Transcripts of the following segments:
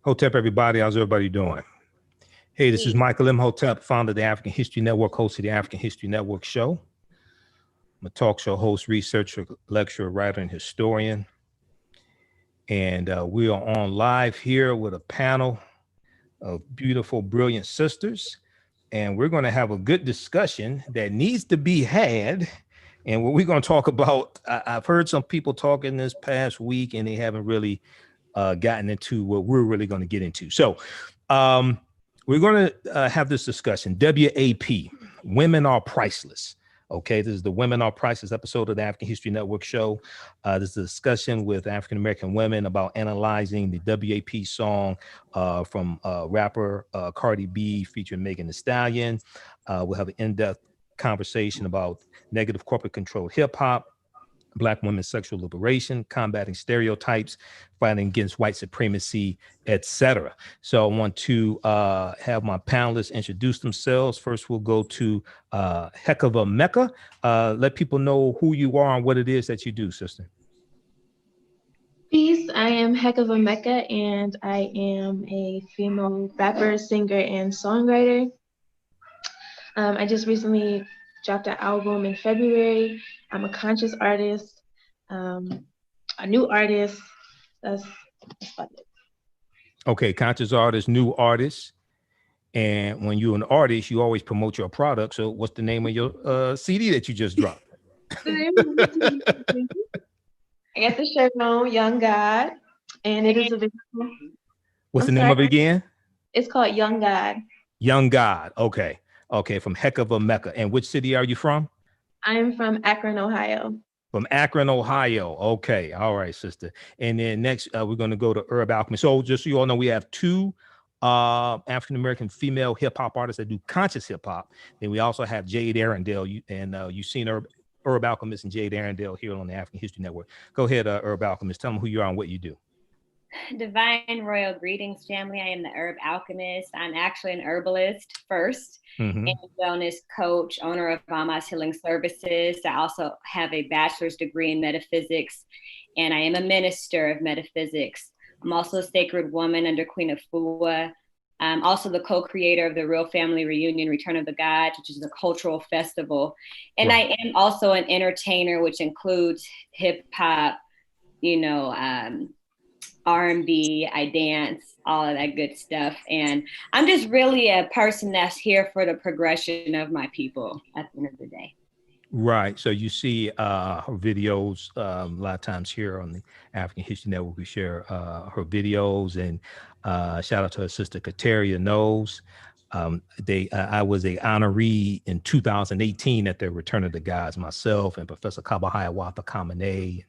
Hotep, everybody. How's everybody doing? Hey, this is Michael Imhotep, founder of the African History Network, host of the African History Network show. I'm a talk show host, researcher, lecturer, writer, and historian. And we are on live here with a panel of beautiful, brilliant sisters. And we're going to have a good discussion that needs to be had. And what we're going to talk about, I've heard some people talking this past week, and they haven't really gotten into what we're really going to get into. So we're going to have this discussion. WAP, Women Are Priceless. Okay, this is the Women Are Priceless episode of the African History Network show. This is a discussion with African-American women about analyzing the WAP song from rapper Cardi B featuring Megan Thee Stallion. We'll have an in-depth conversation about negative corporate controlled hip hop, Black women's sexual liberation, combating stereotypes, fighting against white supremacy, etc. So I want to have my panelists introduce themselves. First, we'll go to Hecava Mecca. Let people know who you are and what it is that you do, sister. Peace. I am Hecava Mecca, and I am a female rapper, singer, and songwriter. I just recently dropped an album in February. I'm a conscious artist, a new artist. That's about it. Okay, conscious artist, new artist. And when you're an artist, you always promote your product. So what's the name of your CD that you just dropped? I got the shirt on, Young God, and it is available. What's the name of it again? It's called Young God. Young God. Okay. Okay, from Hecava Mecca. And which city are you from? I'm from Akron, Ohio. From Akron, Ohio. Okay. All right, sister. And then next, we're going to go to Herb Alkhemyst. So just so you all know, we have two African-American female hip-hop artists that do conscious hip-hop. Then we also have Jade Arendelle. You've seen Herb Alkhemyst and Jade Arendelle here on the African History Network. Go ahead, Herb Alkhemyst. Tell them who you are and what you do. Divine Royal Greetings, family. I am the Herb Alkhemyst. I'm actually an herbalist first, and a wellness coach, owner of Mama's Healing Services. I also have a bachelor's degree in metaphysics, and I am a minister of metaphysics. I'm also a sacred woman under Queen Afua. I'm also the co-creator of the Real Family Reunion, Return of the Gods, which is a cultural festival. And right. I am also an entertainer, which includes hip hop, R&B, I dance, all of that good stuff. And I'm just really a person that's here for the progression of my people at the end of the day. Right. So you see her videos a lot of times here on the African History Network. We share her videos, and shout out to her sister Kataria Knows. I was a honoree in 2018 at the Return of the Gods, myself and Professor Kabahaya Watha Kamene.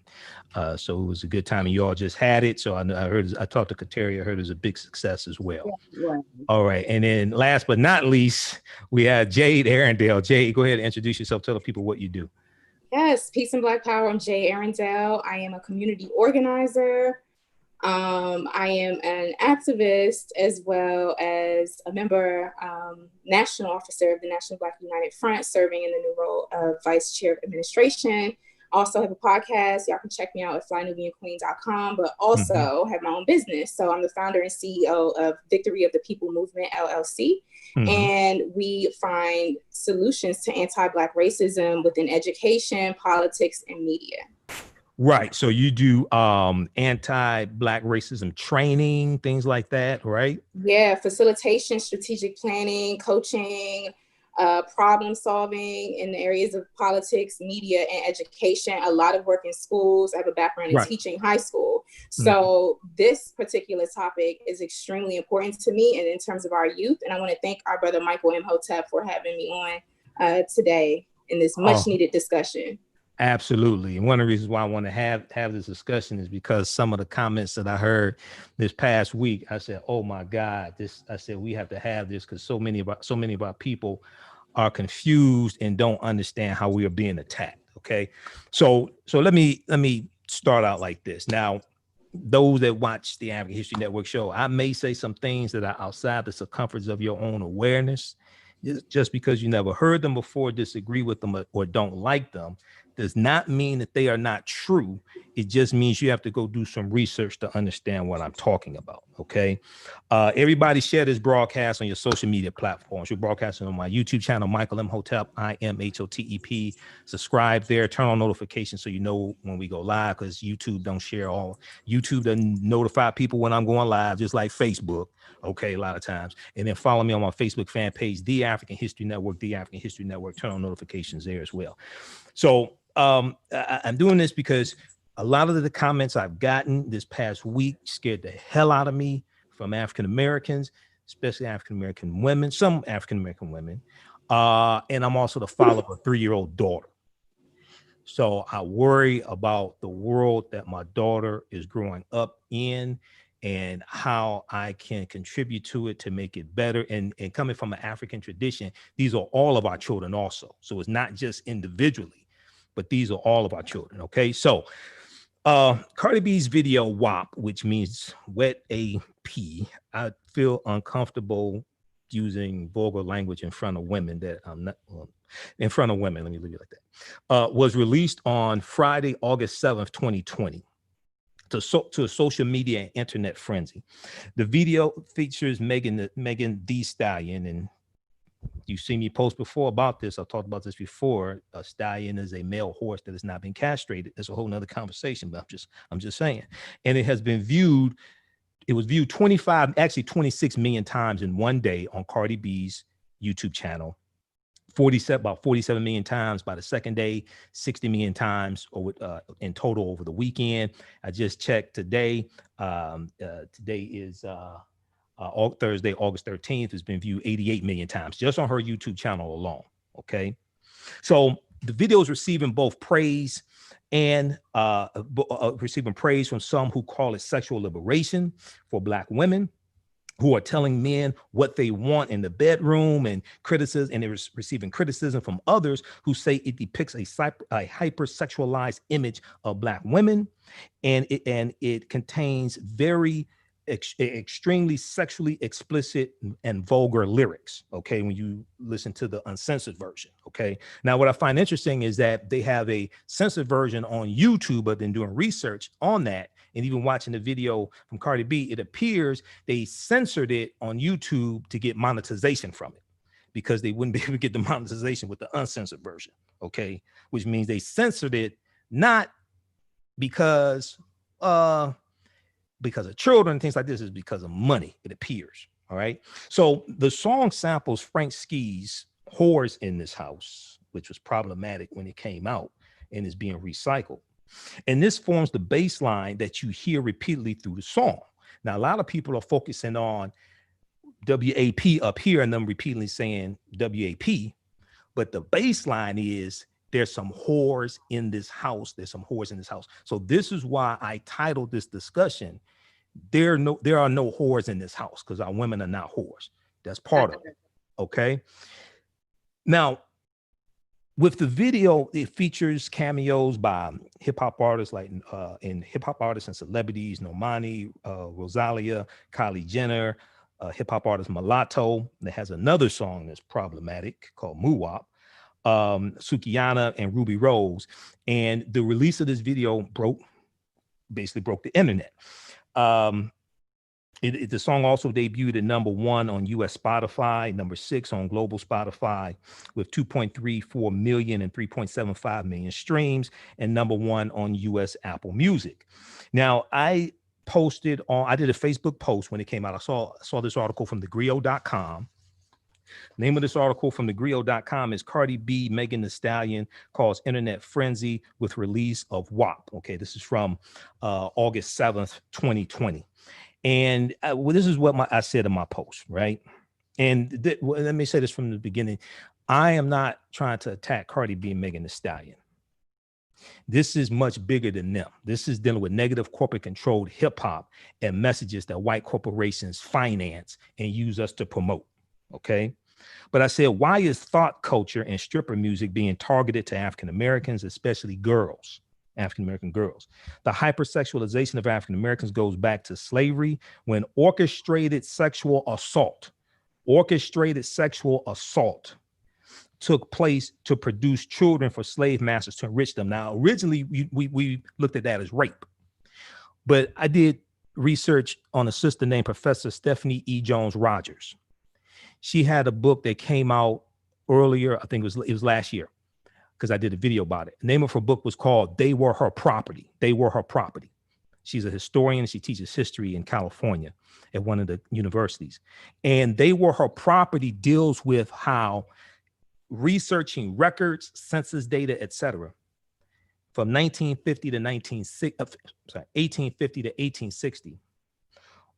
So it was a good time, and you all just had it. So I talked to Kataria, I heard it was a big success as well. Yeah. All right. And then last but not least, we have Jade Arendelle. Jade, go ahead and introduce yourself. Tell the people what you do. Yes, peace and Black power. I'm Jade Arendelle. I am a community organizer. I am an activist as well as a member, national officer of the National Black United Front, serving in the new role of Vice Chair of Administration. Also have a podcast. Y'all can check me out at flynubianqueen.com, but also have my own business. So I'm the founder and CEO of Victory of the People Movement, LLC. And we find solutions to anti-Black racism within education, politics, and media. Right. So you do anti-Black racism training, things like that, right? Yeah, facilitation, strategic planning, coaching, problem solving in the areas of politics, media, and education. A lot of work in schools. I have a background in teaching high school. So this particular topic is extremely important to me and in terms of our youth. And I want to thank our brother Michael Imhotep for having me on today in this much needed discussion. Absolutely. And one of the reasons why I want to have this discussion is because some of the comments that I heard this past week, I said, oh my God, we have to have this because so many of our people are confused and don't understand how we are being attacked. Okay. So let me start out like this. Now, those that watch the African History Network show, I may say some things that are outside the circumference of your own awareness. Just because you never heard them before, disagree with them, or don't like them, does not mean that they are not true. It just means you have to go do some research to understand what I'm talking about. Okay. Everybody share this broadcast on your social media platforms. You're broadcasting on my YouTube channel, Michael Imhotep, Imhotep. Subscribe there, turn on notifications so you know when we go live, because YouTube don't share all. YouTube doesn't notify people when I'm going live, just like Facebook. Okay, a lot of times. And then follow me on my Facebook fan page, The African History Network, The African History Network. Turn on notifications there as well. So I'm doing this because a lot of the comments I've gotten this past week scared the hell out of me from African Americans, especially African American women, some African American women. And I'm also the father of a 3-year-old daughter. So I worry about the world that my daughter is growing up in and how I can contribute to it to make it better. And coming from an African tradition, these are all of our children also. So it's not just individually, but these are all of our children. Okay. So Cardi B's video WAP, which means wet AP, I feel uncomfortable using vulgar language in front of women that I'm not in front of women. Let me leave it like that. Was released on Friday, August 7th, 2020. To a social media and internet frenzy. The video features Megan Thee Stallion, and you've seen me post before about this. I've talked about this before. A stallion is a male horse that has not been castrated. That's a whole nother conversation, but I'm just saying. And it has been viewed. It was viewed 26 million times in one day on Cardi B's YouTube channel. About 47 million times by the second day, 60 million times in total over the weekend. I just checked today. Today is Thursday, August 13th. It's been viewed 88 million times just on her YouTube channel alone. Okay. So the video is receiving both praise and receiving praise from some who call it sexual liberation for Black women, who are telling men what they want in the bedroom, and criticism, and they're receiving criticism from others who say it depicts a hypersexualized image of Black women, and it contains very extremely sexually explicit and vulgar lyrics. Okay, when you listen to the uncensored version. Okay, now what I find interesting is that they have a censored version on YouTube, but then doing research on that and even watching the video from Cardi B, it appears they censored it on YouTube to get monetization from it, because they wouldn't be able to get the monetization with the uncensored version. Okay, which means they censored it not because of children and things like this, is because of money, it appears. All right. So the song samples Frank Ski's Whores in This House, which was problematic when it came out and is being recycled. And this forms the bass line that you hear repeatedly through the song. Now, a lot of people are focusing on WAP up here and them repeatedly saying WAP, but the bass line is there's some whores in this house. There's some whores in this house. So this is why I titled this discussion, there are no whores in this house, because our women are not whores. That's part of it. Okay. Now, with the video, it features cameos by hip-hop artists and celebrities, Normani, Rosalia, Kylie Jenner, hip-hop artist Mulatto, that has another song that's problematic called Moo-Wop, Sukihana, and Ruby Rose. And the release of this video basically broke the internet. The song also debuted at #1 on US Spotify, #6 on global Spotify, with 2.34 million and 3.75 million streams, and #1 on US Apple Music. Now, I did a Facebook post when it came out. I saw this article from thegrio.com. Name of this article from thegrio.com is Cardi B, Megan Thee Stallion Cause Internet Frenzy with Release of WAP. Okay, this is from August 7th, 2020. And this is what I said in my post, right? And let me say this from the beginning. I am not trying to attack Cardi B and Megan Thee Stallion. This is much bigger than them. This is dealing with negative corporate controlled hip hop and messages that white corporations finance and use us to promote. Okay. But I said, why is thought culture and stripper music being targeted to African Americans, especially girls? African American girls. The hypersexualization of African Americans goes back to slavery, when orchestrated sexual assault took place to produce children for slave masters to enrich them. Now, originally, we looked at that as rape, but I did research on a sister named Professor Stephanie E. Jones Rogers. She had a book that came out earlier, I think it was last year, because I did a video about it. The name of her book was called They Were Her Property. They Were Her Property. She's a historian. She teaches history in California at one of the universities. And They Were Her Property deals with how researching records, census data, etc., from 1850 to 1860,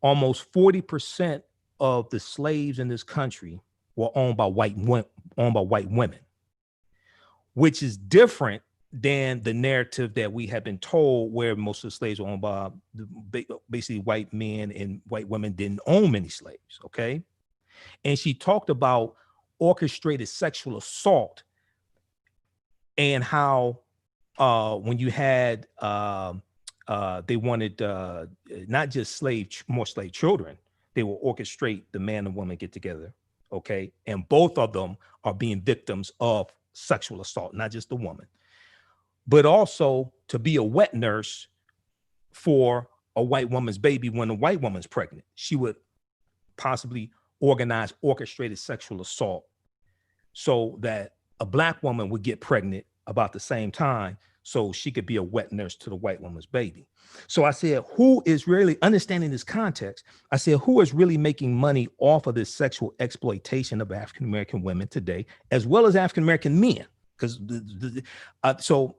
almost 40% of the slaves in this country were owned by white women, which is different than the narrative that we have been told, where most of the slaves were owned by basically white men, and white women didn't own many slaves. Okay. And she talked about orchestrated sexual assault and how when you had they wanted not just more slave children, they will orchestrate the man and woman get together. Okay. And both of them are being victims of sexual assault, not just the woman, but also to be a wet nurse for a white woman's baby. When a white woman's pregnant, she would possibly organize orchestrated sexual assault so that a black woman would get pregnant about the same time, so she could be a wet nurse to the white woman's baby. So I said, who is really understanding this context? I said, who is really making money off of this sexual exploitation of African-American women today, as well as African-American men? Because so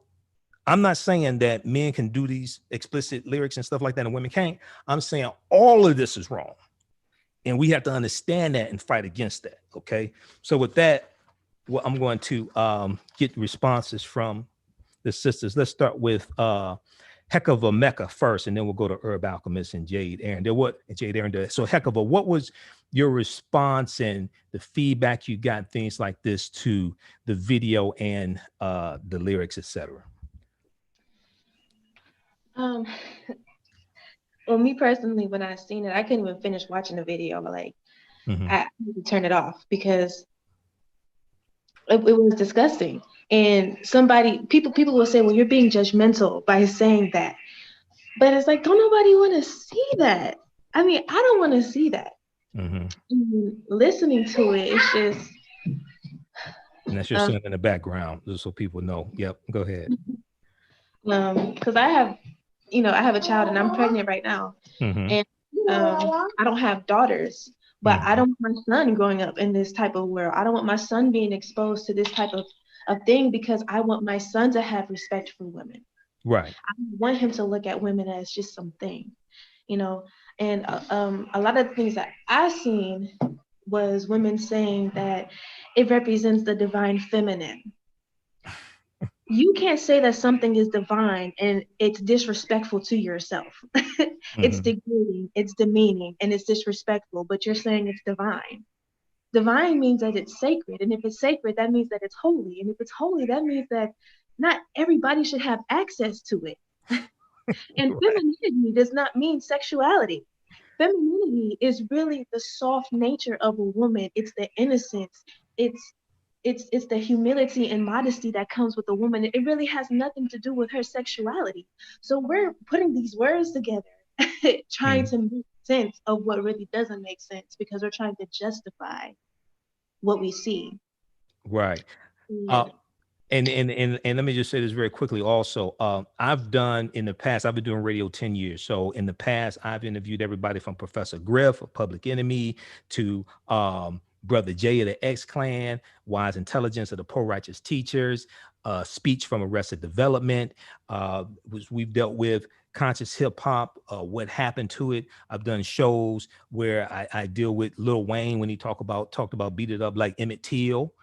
I'm not saying that men can do these explicit lyrics and stuff like that and women can't. I'm saying all of this is wrong. And we have to understand that and fight against that. Okay. So with that, well, I'm going to get responses from the sisters. Let's start with Hecava Mecca first, and then we'll go to Herb Alkhemyst and Jade Arendelle. So Hecava, what was your response and the feedback you got, things like this, to the video and the lyrics, etc.? Well, me personally, when I seen it, I couldn't even finish watching the video. Like, Mm-hmm. I had to turn it off because it was disgusting. And people will say, well, you're being judgmental by saying that. But it's like, don't nobody want to see that. I mean, I don't want to see that. Mm-hmm. And listening to it, it's just. And that's your son in the background, just so people know. Yep, go ahead. Because I have a child and I'm pregnant right now. Mm-hmm. And I don't have daughters. But Mm-hmm. I don't want my son growing up in this type of world. I don't want my son being exposed to this type of thing, because I want my son to have respect for women. Right. I want him to look at women as just something, And a lot of the things that I seen was women saying that it represents the divine feminine. You can't say that something is divine and it's disrespectful to yourself. It's degrading, it's demeaning, and it's disrespectful, but you're saying it's divine. Divine means that it's sacred. And if it's sacred, that means that it's holy. And if it's holy, that means that not everybody should have access to it. And Right. Femininity does not mean sexuality. Femininity is really the soft nature of a woman. It's the innocence. It's the humility and modesty that comes with a woman. It really has nothing to do with her sexuality. So we're putting these words together, trying to make sense of what really doesn't make sense, because we're trying to justify what we see. Right. Yeah. And let me just say this very quickly also. I've done in the past, I've been doing radio 10 years. So in the past, I've interviewed everybody from Professor Griff, a Public Enemy, to Brother Jay of the X-Clan, Wise Intelligence of the Poor Righteous Teachers, Speech from Arrested Development. We've dealt with conscious hip hop, what happened to it. I've done shows where I deal with Lil Wayne when he talked about Beat It Up Like Emmett Till.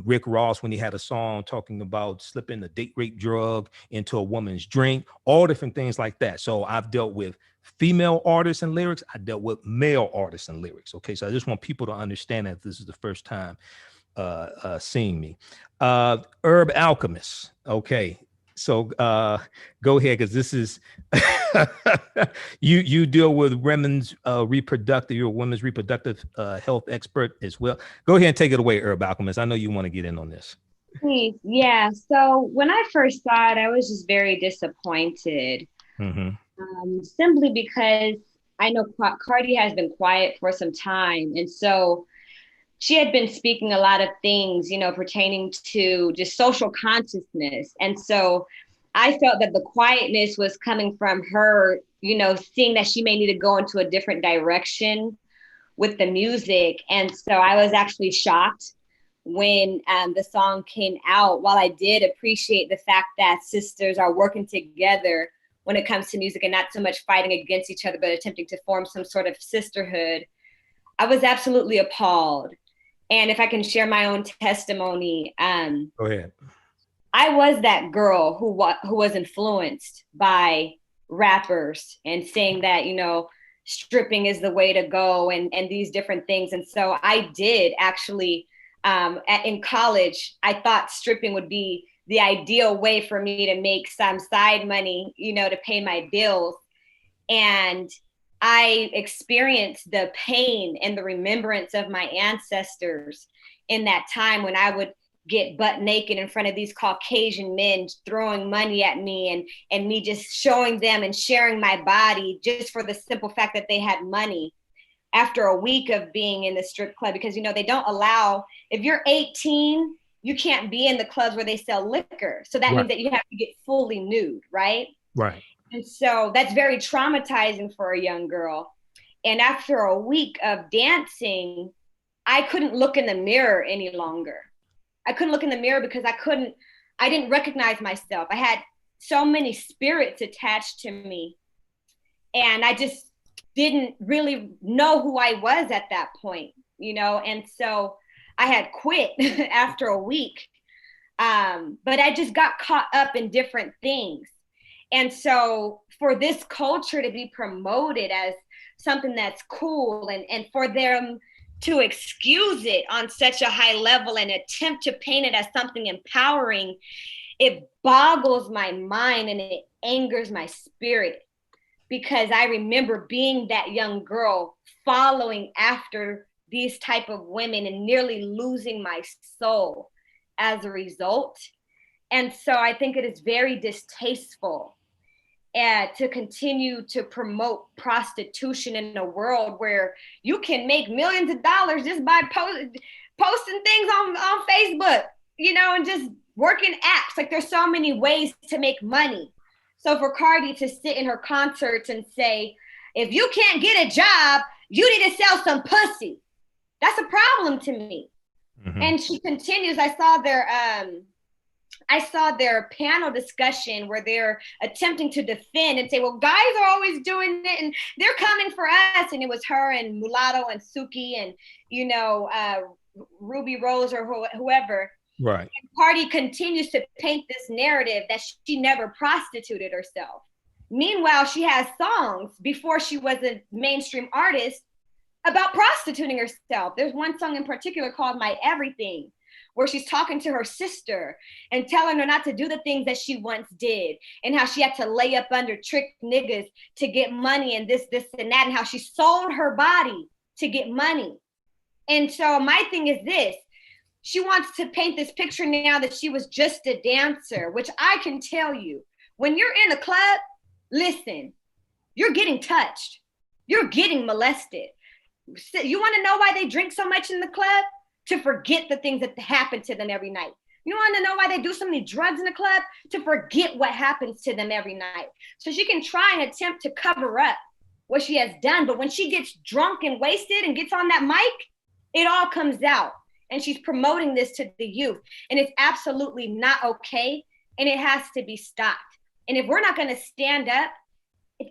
Rick Ross when he had a song talking about slipping a date rape drug into a woman's drink, all different things like that. So I've dealt with female artists and lyrics. I dealt with male artists and lyrics. Okay, so I just want people to understand that this is the first time seeing me. Herb Alkhemyst. Okay, So go ahead, because this is you deal with women's reproductive. You're a women's reproductive health expert as well. Go ahead and take it away, Herb Alchemist. I know you want to get in on this. Please. Yeah. So when I first saw it, I was just very disappointed. Simply because I know Cardi has been quiet for some time, and so she had been speaking a lot of things, you know, pertaining to just social consciousness. And so I felt that the quietness was coming from her, you know, seeing that she may need to go into a different direction with the music. And so I was actually shocked when the song came out. While I did appreciate the fact that sisters are working together when it comes to music and not so much fighting against each other, but attempting to form some sort of sisterhood, I was absolutely appalled. And if I can share my own testimony, go ahead. I was that girl who was influenced by rappers and saying that, you know, stripping is the way to go and these different things. And so I did actually, in college, I thought stripping would be the ideal way for me to make some side money, you know, to pay my bills. And I experienced the pain and the remembrance of my ancestors in that time when I would get butt naked in front of these Caucasian men throwing money at me and me just showing them and sharing my body just for the simple fact that they had money after a week of being in the strip club. Because, you know, they don't allow, if you're 18, you can't be in the clubs where they sell liquor. So that means that you have to get fully nude, right? Right. And so that's very traumatizing for a young girl. And after a week of dancing, I couldn't look in the mirror any longer. I couldn't look in the mirror because I didn't recognize myself. I had so many spirits attached to me. And I just didn't really know who I was at that point, you know? And so I had quit after a week. But I just got caught up in different things. And so for this culture to be promoted as something that's cool and for them to excuse it on such a high level and attempt to paint it as something empowering, it boggles my mind and it angers my spirit, because I remember being that young girl following after these type of women and nearly losing my soul as a result. And so I think it is very distasteful to continue to promote prostitution in a world where you can make millions of dollars just by posting things on Facebook, you know, and just working apps. Like, there's so many ways to make money. So for Cardi to sit in her concerts and say, if you can't get a job, you need to sell some pussy. That's a problem to me. And she continues, I saw their panel discussion where they're attempting to defend and say, well, guys are always doing it and they're coming for us. And it was her and Mulatto and Suki and, you know, Ruby Rose or whoever. Right. And Cardi continues to paint this narrative that she never prostituted herself. Meanwhile, she has songs before she was a mainstream artist about prostituting herself. There's one song in particular called My Everything, where she's talking to her sister and telling her not to do the things that she once did, and how she had to lay up under trick niggas to get money and this and that, and how she sold her body to get money. And so my thing is this: she wants to paint this picture now that she was just a dancer, which I can tell you, when you're in a club, listen, you're getting touched. You're getting molested. You want to know why they drink so much in the club? To forget the things that happen to them every night. You want to know why they do so many drugs in the club? To forget what happens to them every night. So she can try and attempt to cover up what she has done. But when she gets drunk and wasted and gets on that mic, it all comes out. And she's promoting this to the youth. And it's absolutely not okay. And it has to be stopped. And if we're not going to stand up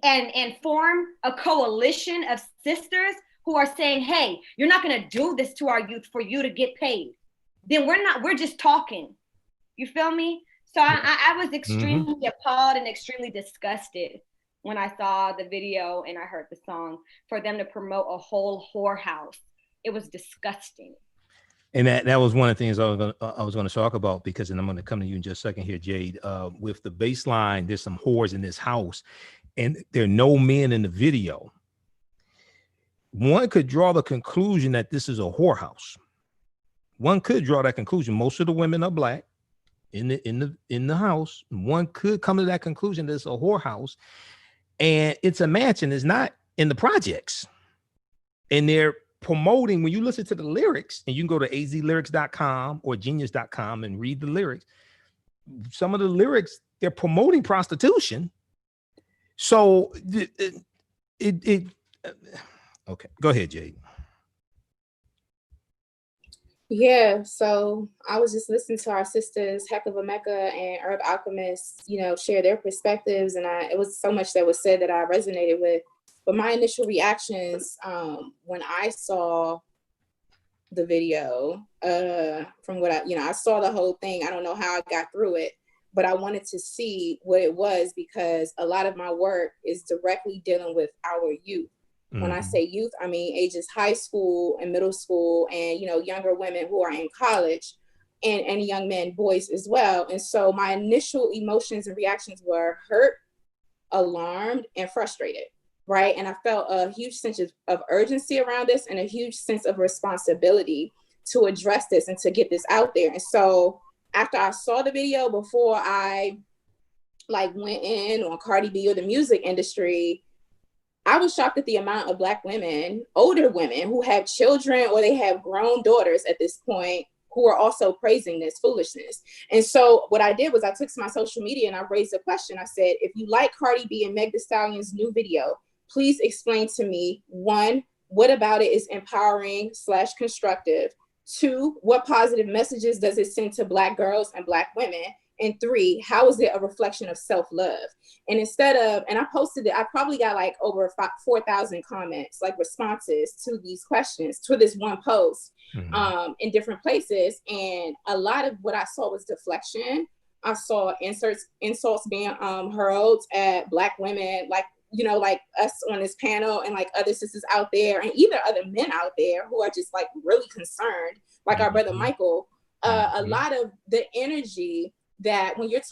and form a coalition of sisters who are saying, hey, you're not going to do this to our youth for you to get paid, then we're just talking. You feel me? So I was extremely appalled and extremely disgusted when I saw the video and I heard the song, for them to promote a whole whorehouse. It was disgusting. And that was one of the things I was going to talk about, because, and I'm going to come to you in just a second here, Jade. With the baseline, there's some whores in this house, and there are no men in the video. One could draw the conclusion that this is a whorehouse. One could draw that conclusion. Most of the women are black in the house. One could come to that conclusion that it's a whorehouse, and it's a mansion. It's not in the projects, and they're promoting. When you listen to the lyrics, and you can go to azlyrics.com or genius.com and read the lyrics, some of the lyrics, they're promoting prostitution. So okay, go ahead, Jade. Yeah, so I was just listening to our sisters Hecava, Mecca, and Herb Alchemist, share their perspectives, and it was so much that was said that I resonated with. But my initial reactions when I saw the video, from what I saw the whole thing. I don't know how I got through it, but I wanted to see what it was, because a lot of my work is directly dealing with our youth. Mm-hmm. When I say youth, I mean ages high school and middle school, and younger women who are in college, and young men, boys as well. And so my initial emotions and reactions were hurt, alarmed, and frustrated. Right. And I felt a huge sense of urgency around this, and a huge sense of responsibility to address this and to get this out there. And so after I saw the video, before I went in on Cardi B or the music industry, I was shocked at the amount of Black women, older women, who have children or they have grown daughters at this point, who are also praising this foolishness. And so what I did was I took to my social media and I raised a question. I said, if you like Cardi B and Meg Thee Stallion's new video, please explain to me, 1, what about it is empowering/constructive? 2, what positive messages does it send to Black girls and Black women? And 3, how is it a reflection of self-love? And and I posted it, I probably got over 4,000 comments, responses to these questions, to this one post, mm-hmm. In different places. And a lot of what I saw was deflection. I saw insults being hurled at Black women, like us on this panel, and other sisters out there, and even other men out there who are just really concerned, mm-hmm. our brother Michael. Mm-hmm. A lot of the energy that when you're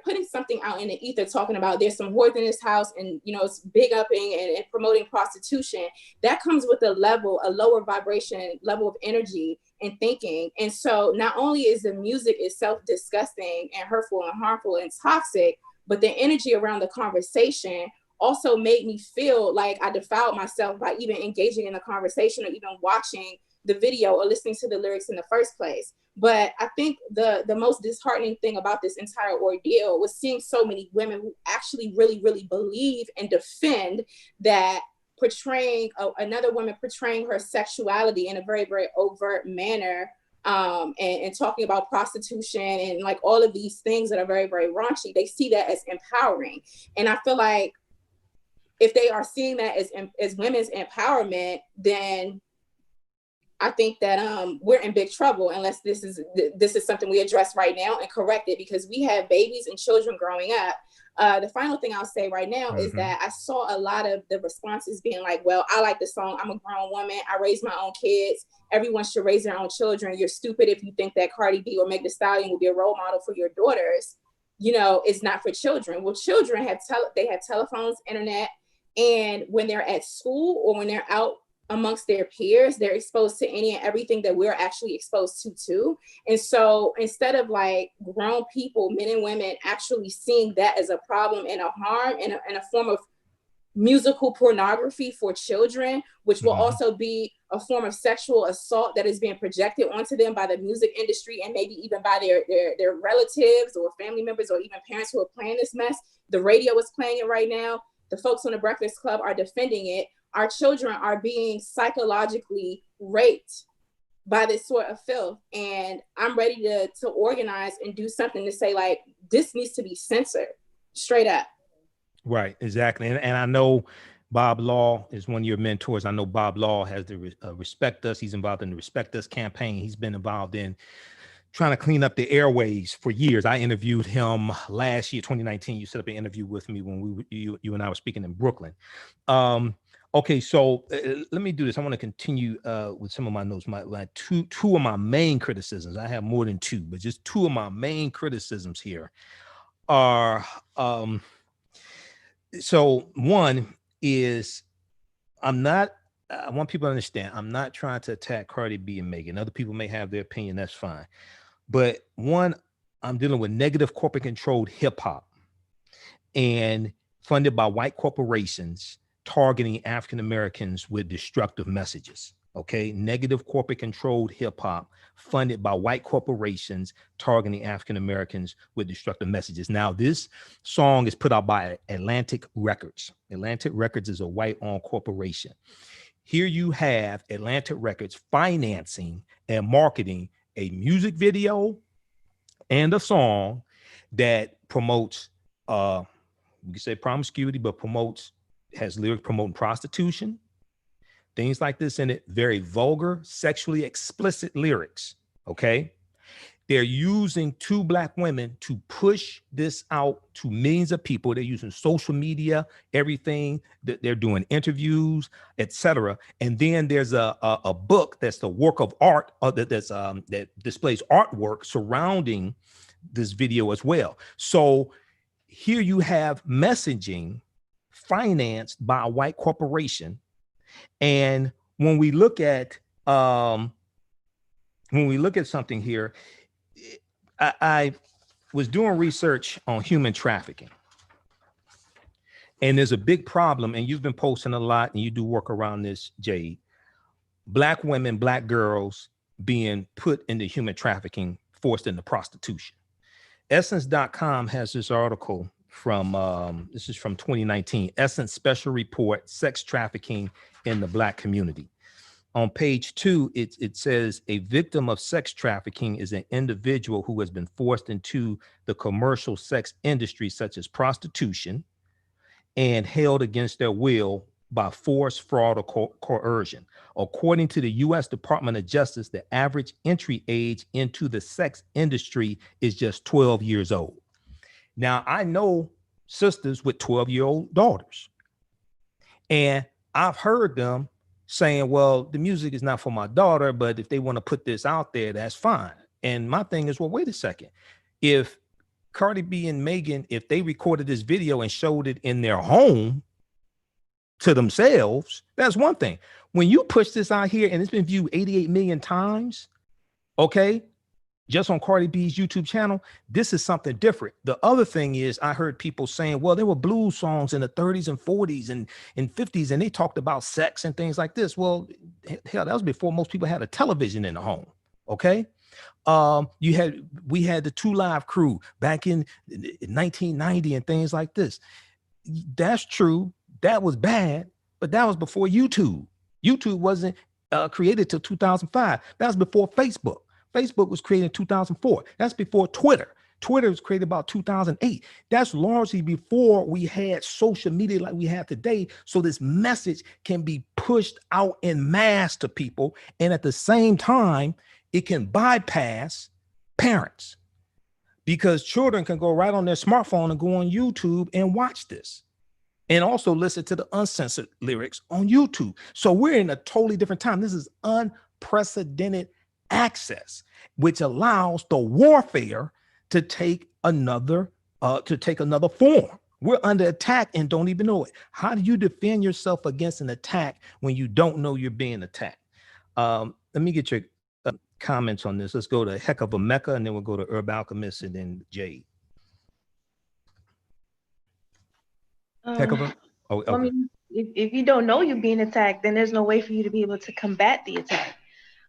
putting something out in the ether, talking about there's some whores in this house, and it's big upping and promoting prostitution, that comes with a lower vibration level of energy and thinking. And so not only is the music itself disgusting and hurtful and harmful and toxic, but the energy around the conversation also made me feel like I defiled myself by even engaging in the conversation, or even watching the video or listening to the lyrics in the first place. But I think the most disheartening thing about this entire ordeal was seeing so many women who actually really, really believe and defend that portraying another woman portraying her sexuality in a very, very overt manner, and talking about prostitution and all of these things that are very, very raunchy, they see that as empowering. And I feel like if they are seeing that as women's empowerment, then I think that we're in big trouble unless this is something we address right now and correct it, because we have babies and children growing up. The final thing I'll say right now, mm-hmm. is that I saw a lot of the responses being like, well, I like the song. I'm a grown woman. I raise my own kids. Everyone should raise their own children. You're stupid if you think that Cardi B or Meg Thee Stallion will be a role model for your daughters. It's not for children. Well, children have telephones, internet, and when they're at school or when they're out amongst their peers, they're exposed to any and everything that we're actually exposed to too. And so instead of grown people, men and women, actually seeing that as a problem and a harm and a form of musical pornography for children, which will mm-hmm. also be a form of sexual assault that is being projected onto them by the music industry, and maybe even by their relatives or family members or even parents who are playing this mess. The radio is playing it right now. The folks on the Breakfast Club are defending it. Our children are being psychologically raped by this sort of filth. And I'm ready to organize and do something to say, this needs to be censored straight up. Right, exactly. And I know Bob Law is one of your mentors. I know Bob Law has the Respect Us. He's involved in the Respect Us campaign. He's been involved in trying to clean up the airways for years. I interviewed him last year, 2019. You set up an interview with me when you and I were speaking in Brooklyn. Okay, so let me do this. I want to continue with some of my notes. My two of my main criticisms. I have more than two, but just two of my main criticisms here are. So one is I want people to understand. I'm not trying to attack Cardi B and Megan. Other people may have their opinion. That's fine. But one, I'm dealing with negative corporate controlled hip hop and funded by white corporations targeting African Americans with destructive messages. Okay, negative corporate controlled hip hop funded by white corporations targeting African Americans with destructive messages. Now, this song is put out by Atlantic Records. Atlantic Records is a white-owned corporation. Here you have Atlantic Records financing and marketing a music video and a song that promotes, we could say promiscuity, but has lyrics promoting prostitution, things like this in it, very vulgar, sexually explicit lyrics, okay? They're using two Black women to push this out to millions of people. They're using social media, everything. They're doing interviews, etc. And then there's a book that's the work of art that displays artwork surrounding this video as well. So here you have messaging financed by a white corporation. And when we look at something here, I was doing research on human trafficking, and there's a big problem, and you've been posting a lot and you do work around this, Jade. Black women, Black girls being put into human trafficking, forced into prostitution. Essence.com has this article from, this is from 2019, Essence Special Report, Sex Trafficking in the Black Community. On page 2, it says a victim of sex trafficking is an individual who has been forced into the commercial sex industry, such as prostitution, and held against their will by force, fraud, or coercion. According to the U.S. Department of Justice, the average entry age into the sex industry is just 12 years old. Now, I know sisters with 12-year-old daughters, and I've heard them saying, well, the music is not for my daughter, but if they want to put this out there, that's fine. And my thing is, well, wait a second. If Cardi B and Megan, if they recorded this video and showed it in their home to themselves, that's one thing. When you push this out here and it's been viewed 88 million times, okay, just on Cardi B's YouTube channel, this is something different. The other thing is, I heard people saying, well, there were blues songs in the 30s and 40s and 50s, and they talked about sex and things like this. Well, hell, that was before most people had a television in the home. Okay. We had the 2 Live Crew back in 1990 and things like this. That's true. That was bad, but that was before YouTube. YouTube wasn't created till 2005. That was before Facebook. Facebook was created in 2004. That's before Twitter. Twitter was created about 2008. That's largely before we had social media like we have today. So this message can be pushed out en masse to people. And at the same time, it can bypass parents, because children can go right on their smartphone and go on YouTube and watch this, and also listen to the uncensored lyrics on YouTube. So we're in a totally different time. This is unprecedented access, which allows the warfare to take another form. We're under attack and don't even know it. How do you defend yourself against an attack when you don't know you're being attacked? Let me get your comments on this. Let's go to Hecava, Mecca, and then we'll go to Alkhemyst and then Jade. Hecava? Oh, okay. I mean, if you don't know you're being attacked, then there's no way for you to be able to combat the attack.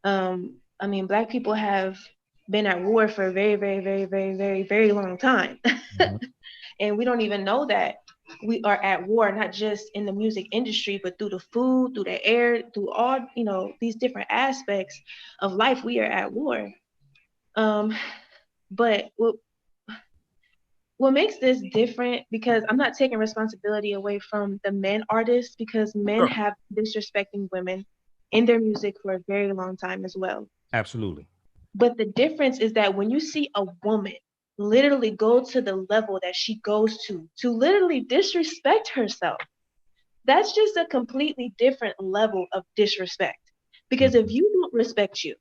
I mean, Black people have been at war for a very, very, very, very, very, very long time. Mm-hmm. And we don't even know that we are at war, not just in the music industry, but through the food, through the air, through all, these different aspects of life, we are at war. But what makes this different, because I'm not taking responsibility away from the men artists, because men have been disrespecting women in their music for a very long time as well. Absolutely. But the difference is that when you see a woman literally go to the level that she goes to literally disrespect herself, That's just a completely different level of disrespect. Because if you don't respect you,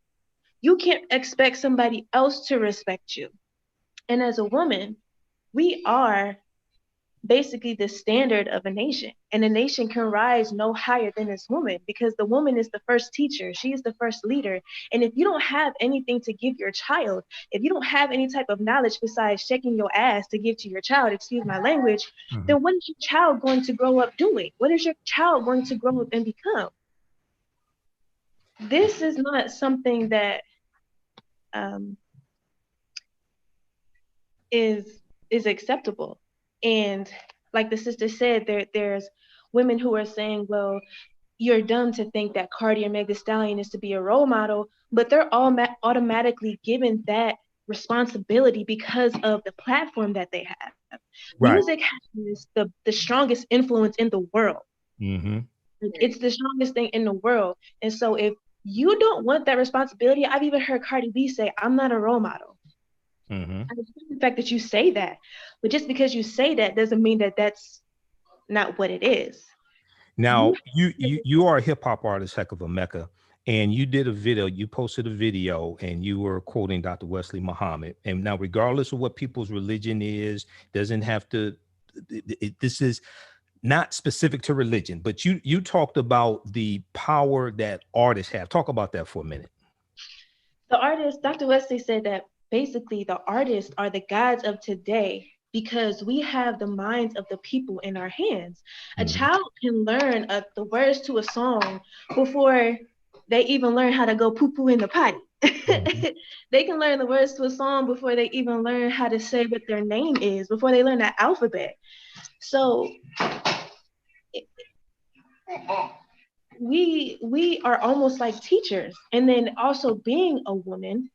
you can't expect somebody else to respect you. And as a woman, we are basically the standard of a nation. And a nation can rise no higher than its woman, because the woman is the first teacher. She is the first leader. And if you don't have anything to give your child, if you don't have any type of knowledge besides shaking your ass to give to your child, excuse my language, then what is your child going to grow up doing? What is your child going to grow up and become? This is not something that is acceptable. And like the sister said, there's women who are saying, well, you're dumb to think that Cardi and Meg Thee Stallion is to be a role model, but they're all automatically given that responsibility because of the platform that they have. Right. Music has the strongest influence in the world. It's the strongest thing in the world. And so if you don't want that responsibility, I've even heard Cardi B say, I'm not a role model. I respect the fact that you say that, but just because you say that doesn't mean that that's not what it is. Now, you are a hip hop artist, Hecava Mecca, and you did a video, you posted a video and you were quoting Dr. Wesley Muhammad. And now, regardless of what people's religion is, doesn't have to, this is not specific to religion, but you talked about the power that artists have. Talk about that for a minute. The artist, Dr. Wesley said that basically the artists are the gods of today because we have the minds of the people in our hands. A child can learn the words to a song before they even learn how to go poo-poo in the potty. They can learn the words to a song before they even learn how to say what their name is, before they learn the alphabet. So we are almost like teachers. And then also being a woman,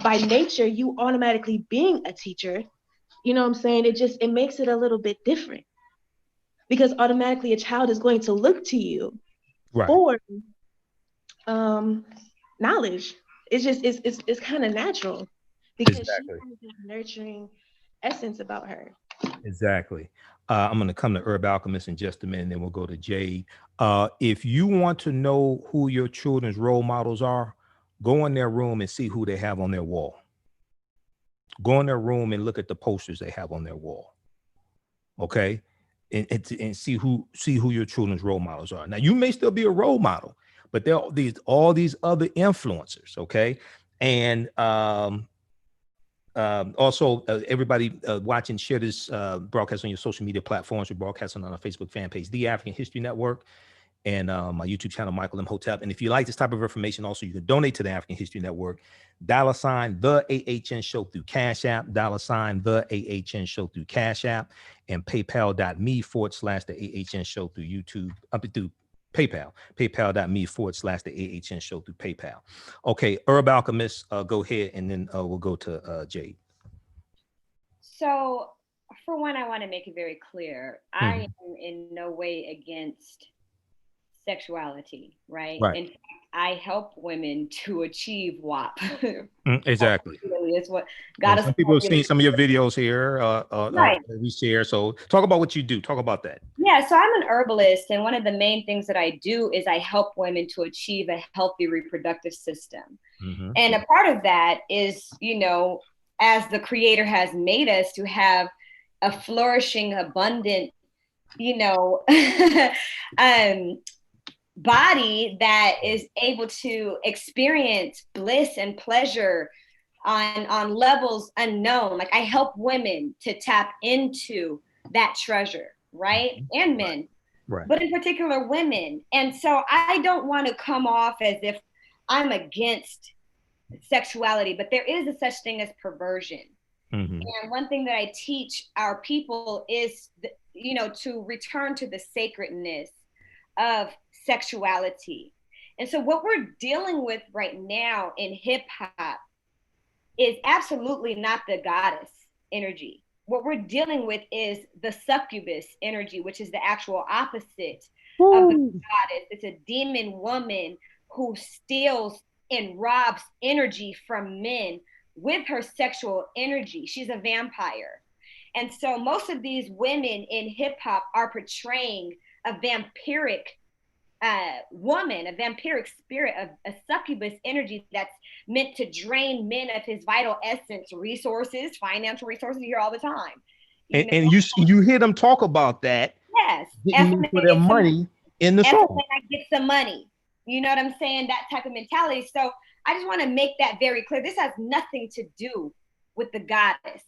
by nature, you automatically being a teacher, you know what I'm saying? It makes it a little bit different because automatically a child is going to look to you for knowledge. It's kind of natural because she has that nurturing essence about her. Exactly. I'm going to come to Herb Alkhemyst in just a minute, and then we'll go to Jade. If you want to know who your children's role models are, go in their room and see who they have on their wall. Go in their room and look at the posters they have on their wall. Okay. And see who your children's role models are. Now, you may still be a role model, but there are all these other influencers. Okay. And also, everybody watching, share this broadcast on your social media platforms. We're broadcasting on our Facebook fan page, The African History Network, and my YouTube channel, Michael Imhotep. And if you like this type of information, also, you can donate to the African History Network. $ the AHN show through Cash App, $ the AHN show through Cash App, and paypal.me / the AHN show through YouTube, up through PayPal, paypal.me / the AHN show through PayPal. Okay, Herb Alkhemyst, go ahead, and then we'll go to Jade. So, for one, I want to make it very clear, I am in no way against sexuality, right? In fact, I help women to achieve WAP. Exactly. It's what got us. Some people have seen some of your videos here. We share. So talk about what you do. Talk about that. Yeah, so I'm an herbalist, and one of the main things that I do is I help women to achieve a healthy reproductive system. And a part of that is, you know, as the Creator has made us to have a flourishing, abundant, you know, body that is able to experience bliss and pleasure on levels unknown. Like, I help women to tap into that treasure, right? And men, but in particular women. And so I don't want to come off as if I'm against sexuality, but there is a such thing as perversion. And one thing that I teach our people is, you know, to return to the sacredness of sexuality. And so what we're dealing with right now in hip hop is absolutely not the goddess energy. What we're dealing with is the succubus energy, which is the actual opposite of the goddess. It's a demon woman who steals and robs energy from men with her sexual energy. She's a vampire. And so most of these women in hip hop are portraying a vampiric woman, a vampiric spirit, a succubus energy that's meant to drain men of his vital essence, resources, financial resources. You hear all the time. And you hear them talk about that. Yes. Getting for their money in the song. I get some money. You know what I'm saying? That type of mentality. So I just want to make that very clear. This has nothing to do with the goddess.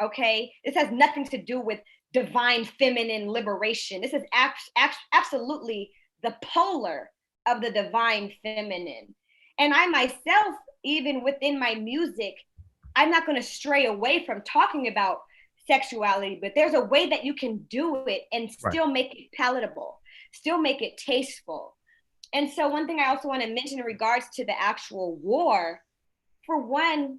Okay? This has nothing to do with divine feminine liberation. This is absolutely the polar of the divine feminine. And I myself, even within my music, I'm not going to stray away from talking about sexuality, but there's a way that you can do it and still make it palatable, still make it tasteful. And so one thing I also want to mention in regards to the actual war, for one,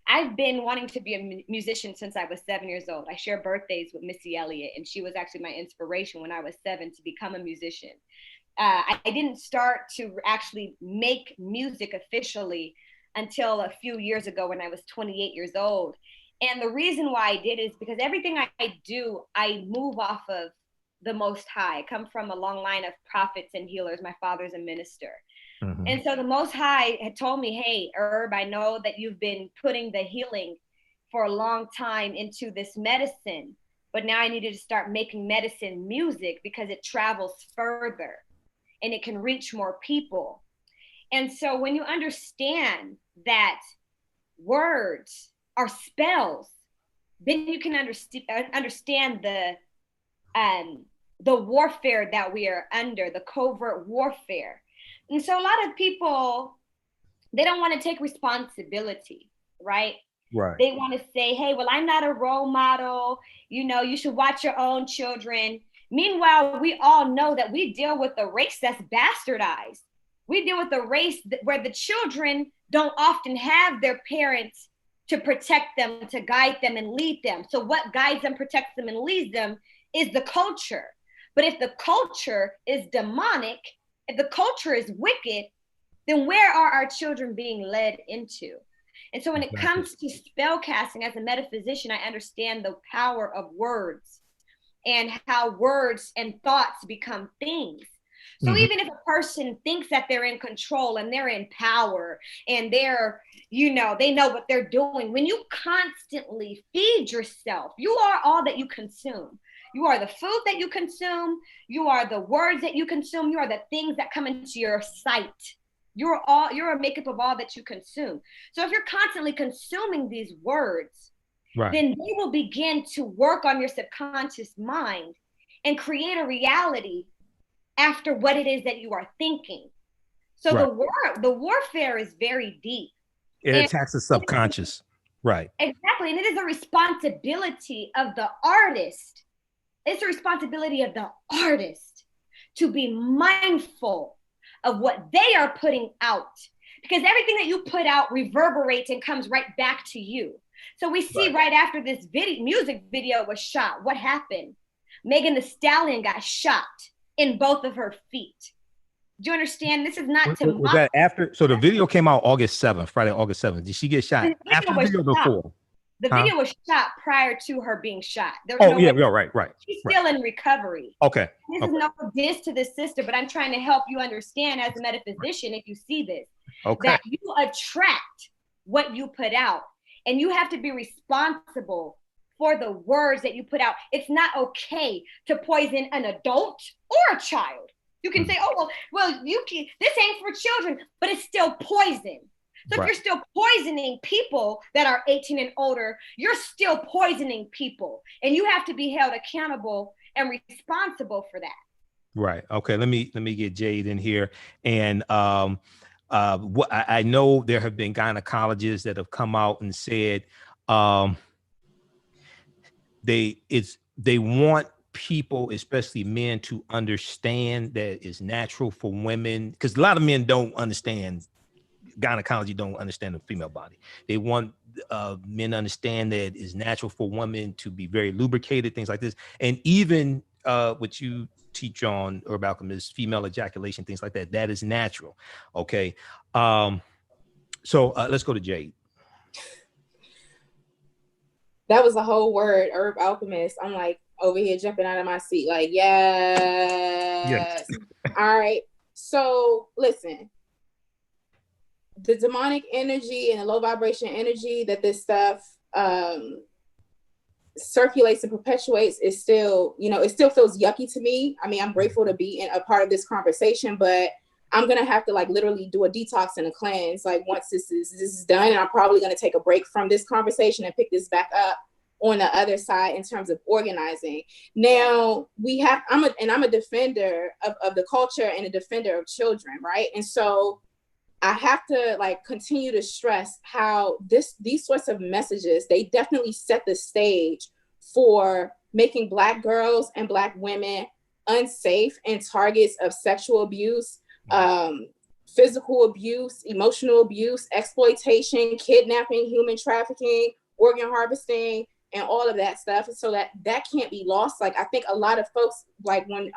I've been wanting to be a musician since I was 7 years old. I share birthdays with Missy Elliott, and she was actually my inspiration when I was 7 to become a musician. I didn't start to actually make music officially until a few years ago when I was 28 years old. And the reason why I did is because everything I do, I move off of the Most High. I come from a long line of prophets and healers. My father's a minister. Mm-hmm. And so the Most High had told me, hey, Herb, I know that you've been putting the healing for a long time into this medicine, but now I needed to start making medicine music because it travels further and it can reach more people. And so when you understand that words are spells, then you can understand the warfare that we are under, the covert warfare. And so a lot of people, they don't want to take responsibility, right? Right. They want to say, hey, well, I'm not a role model. You know, you should watch your own children. Meanwhile, we all know that we deal with a race that's bastardized. We deal with a race where the children don't often have their parents to protect them, to guide them and lead them. So what guides them, protects them, and leads them is the culture. But if the culture is demonic, if the culture is wicked, then where are our children being led into? And so when it comes to spell casting as a metaphysician, I understand the power of words and how words and thoughts become things. So even if a person thinks that they're in control and they're in power and they're, you know, they know what they're doing, when you constantly feed yourself, you are all that you consume. You are the food that you consume. You are the words that you consume. You are the things that come into your sight. You're a makeup of all that you consume. So if you're constantly consuming these words, then they will begin to work on your subconscious mind and create a reality after what it is that you are thinking. So the warfare is very deep. It attacks the subconscious. Right. Exactly. And it is a responsibility of the artist. It's a responsibility of the artist to be mindful of what they are putting out, because everything that you put out reverberates and comes right back to you. So we see right after this music video was shot, what happened? Megan Thee Stallion got shot in both of her feet. Do you understand? This is not to was that after? So the video came out August 7th, Friday, August 7th. Did she get shot after the video before? The video was shot prior to her being shot. There was right. She's still in recovery. Okay. This is no diss to this sister, but I'm trying to help you understand as a metaphysician, if you see this, that you attract what you put out, and you have to be responsible for the words that you put out. It's not okay to poison an adult or a child. You can say, oh, well, this ain't for children, but it's still poison. So if you're still poisoning people that are 18 and older, you're still poisoning people, and you have to be held accountable and responsible for that. Right. Okay. Let me get Jade in here. And what I know there have been gynecologists that have come out and said they want people, especially men, to understand that it's natural for women, because a lot of men don't understand. Gynecology don't understand the female body. They want men to understand that it's natural for women to be very lubricated, things like this. And even what you teach on Herb Alkhemyst, female ejaculation, things like that, that is natural. Okay. So let's go to Jade. That was a whole word, Herb Alkhemyst. I'm like, over here jumping out of my seat like, yes. All right. So listen, the demonic energy and the low vibration energy that this stuff circulates and perpetuates is still, it still feels yucky to me. I mean, I'm grateful to be in a part of this conversation, but I'm gonna have to like literally do a detox and a cleanse like once this is done, and I'm probably gonna take a break from this conversation and pick this back up on the other side in terms of organizing. Now I'm a defender of the culture and a defender of children, right? And so I have to like continue to stress how these sorts of messages, they definitely set the stage for making Black girls and Black women unsafe and targets of sexual abuse, physical abuse, emotional abuse, exploitation, kidnapping, human trafficking, organ harvesting, and all of that stuff. So that can't be lost. Like, I think a lot of folks, like when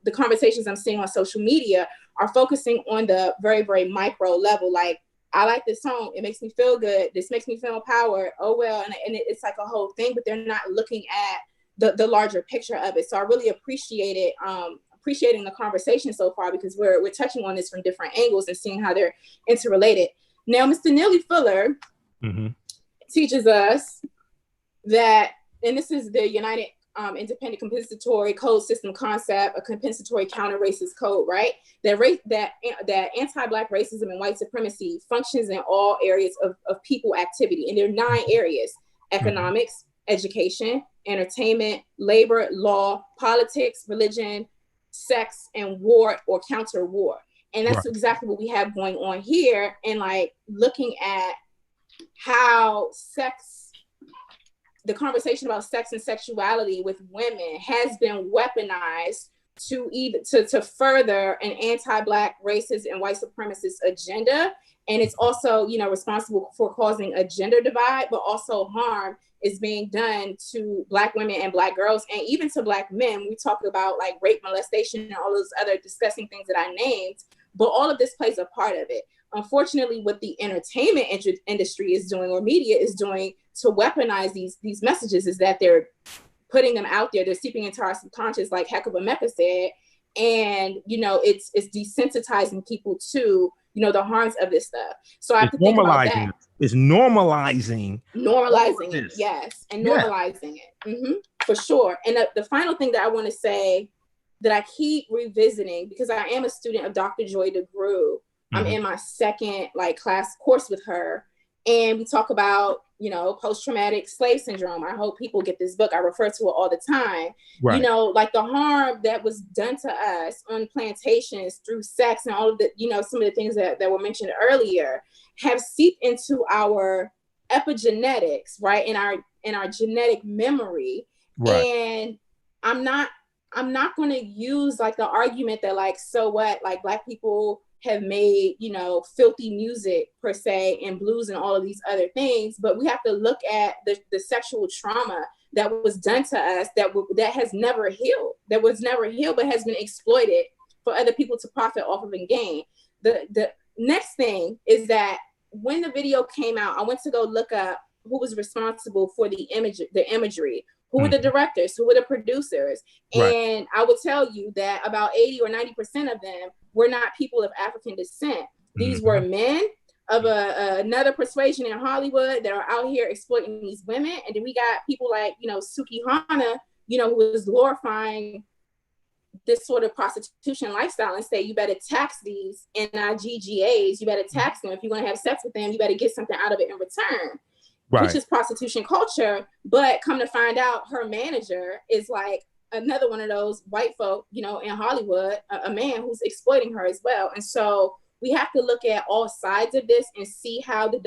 the conversations I'm seeing on social media are focusing on the very, very micro level. Like, I like this song. It makes me feel good. This makes me feel empowered. Oh, well. And it's like a whole thing, but they're not looking at the larger picture of it. So I really appreciating the conversation so far, because we're touching on this from different angles and seeing how they're interrelated. Now, Mr. Neely Fuller teaches us that, and this is the United Independent Compensatory Code System concept, a compensatory counter-racist code, right? That anti-Black racism and white supremacy functions in all areas of people activity. And there are 9 areas: economics, education, entertainment, labor, law, politics, religion, sex, and war or counter-war. And that's exactly what we have going on here. And like looking at how the conversation about sex and sexuality with women has been weaponized to further an anti-Black racist and white supremacist agenda. And it's also, responsible for causing a gender divide, but also harm is being done to Black women and Black girls, and even to Black men. We talk about like rape, molestation, and all those other disgusting things that I named, but all of this plays a part of it. Unfortunately, what the entertainment industry is doing, or media is doing, to weaponize these messages is that they're putting them out there. They're seeping into our subconscious, like Hecava Mecca said, and it's desensitizing people to the harms of this stuff. So I have to think about that. It's normalizing it, yes, and normalizing it, for sure. And the final thing that I want to say that I keep revisiting, because I am a student of Dr. Joy DeGruy. I'm in my second course with her, and we talk about post-traumatic slave syndrome. I hope people get this book. I refer to it all the time. Right. Like the harm that was done to us on plantations through sex and all of the some of the things that were mentioned earlier have seeped into our epigenetics, right, in our genetic memory. Right. And I'm not going to use like the argument that like, so what, like Black people have made, filthy music per se, and blues and all of these other things. But we have to look at the sexual trauma that was done to us that has never healed, but has been exploited for other people to profit off of and gain. The next thing is that when the video came out, I went to go look up who was responsible for the imagery. Who were the directors? Who were the producers? Right. And I would tell you that about 80 or 90% of them were not people of African descent. These were men of another persuasion in Hollywood that are out here exploiting these women. And then we got people like, Suki Hana, who was glorifying this sort of prostitution lifestyle and say, you better tax these NIGGAs, you better tax them. If you're going to have sex with them, you better get something out of it in return. Right. Which is prostitution culture. But come to find out, her manager is like another one of those white folk, in Hollywood, a man who's exploiting her as well. And so we have to look at all sides of this and see how the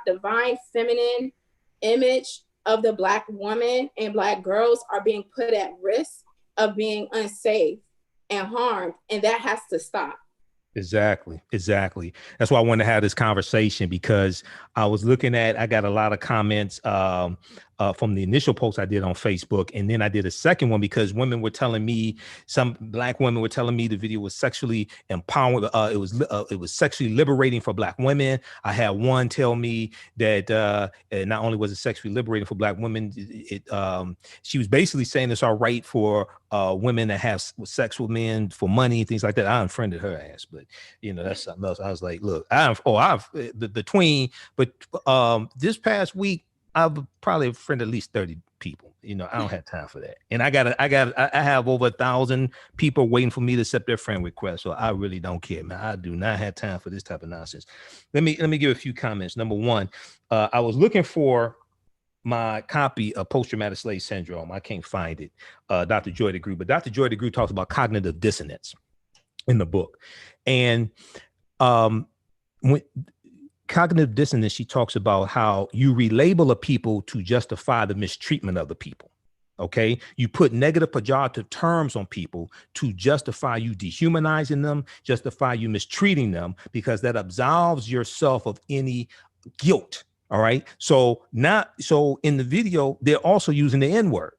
divine feminine image of the Black woman and Black girls are being put at risk of being unsafe and harmed. And that has to stop. Exactly. That's why I wanted to have this conversation, because I got a lot of comments from the initial post I did on Facebook. And then I did a second one because women were telling me, some Black women were telling me the video was sexually empowering. It was sexually liberating for Black women. I had one tell me that not only was it sexually liberating for Black women, she was basically saying it's all right for women that have sex with men for money and things like that. I unfriended her ass, but that's something else. I was like, look, the tween, but this past week I've probably friended at least 30 people. I don't have time for that. And I have over 1,000 people waiting for me to accept their friend request. So I really don't care, man. I do not have time for this type of nonsense. Let me give a few comments. Number one, I was looking for my copy of Post-Traumatic Slave Syndrome. I can't find it. Dr. Joy DeGruy, but Dr. Joy DeGruy talks about cognitive dissonance in the book. And when cognitive dissonance, she talks about how you relabel a people to justify the mistreatment of the people. Okay. You put negative pejorative terms on people to justify you dehumanizing them, justify you mistreating them, because that absolves yourself of any guilt. All right. So in the video, they're also using the N-word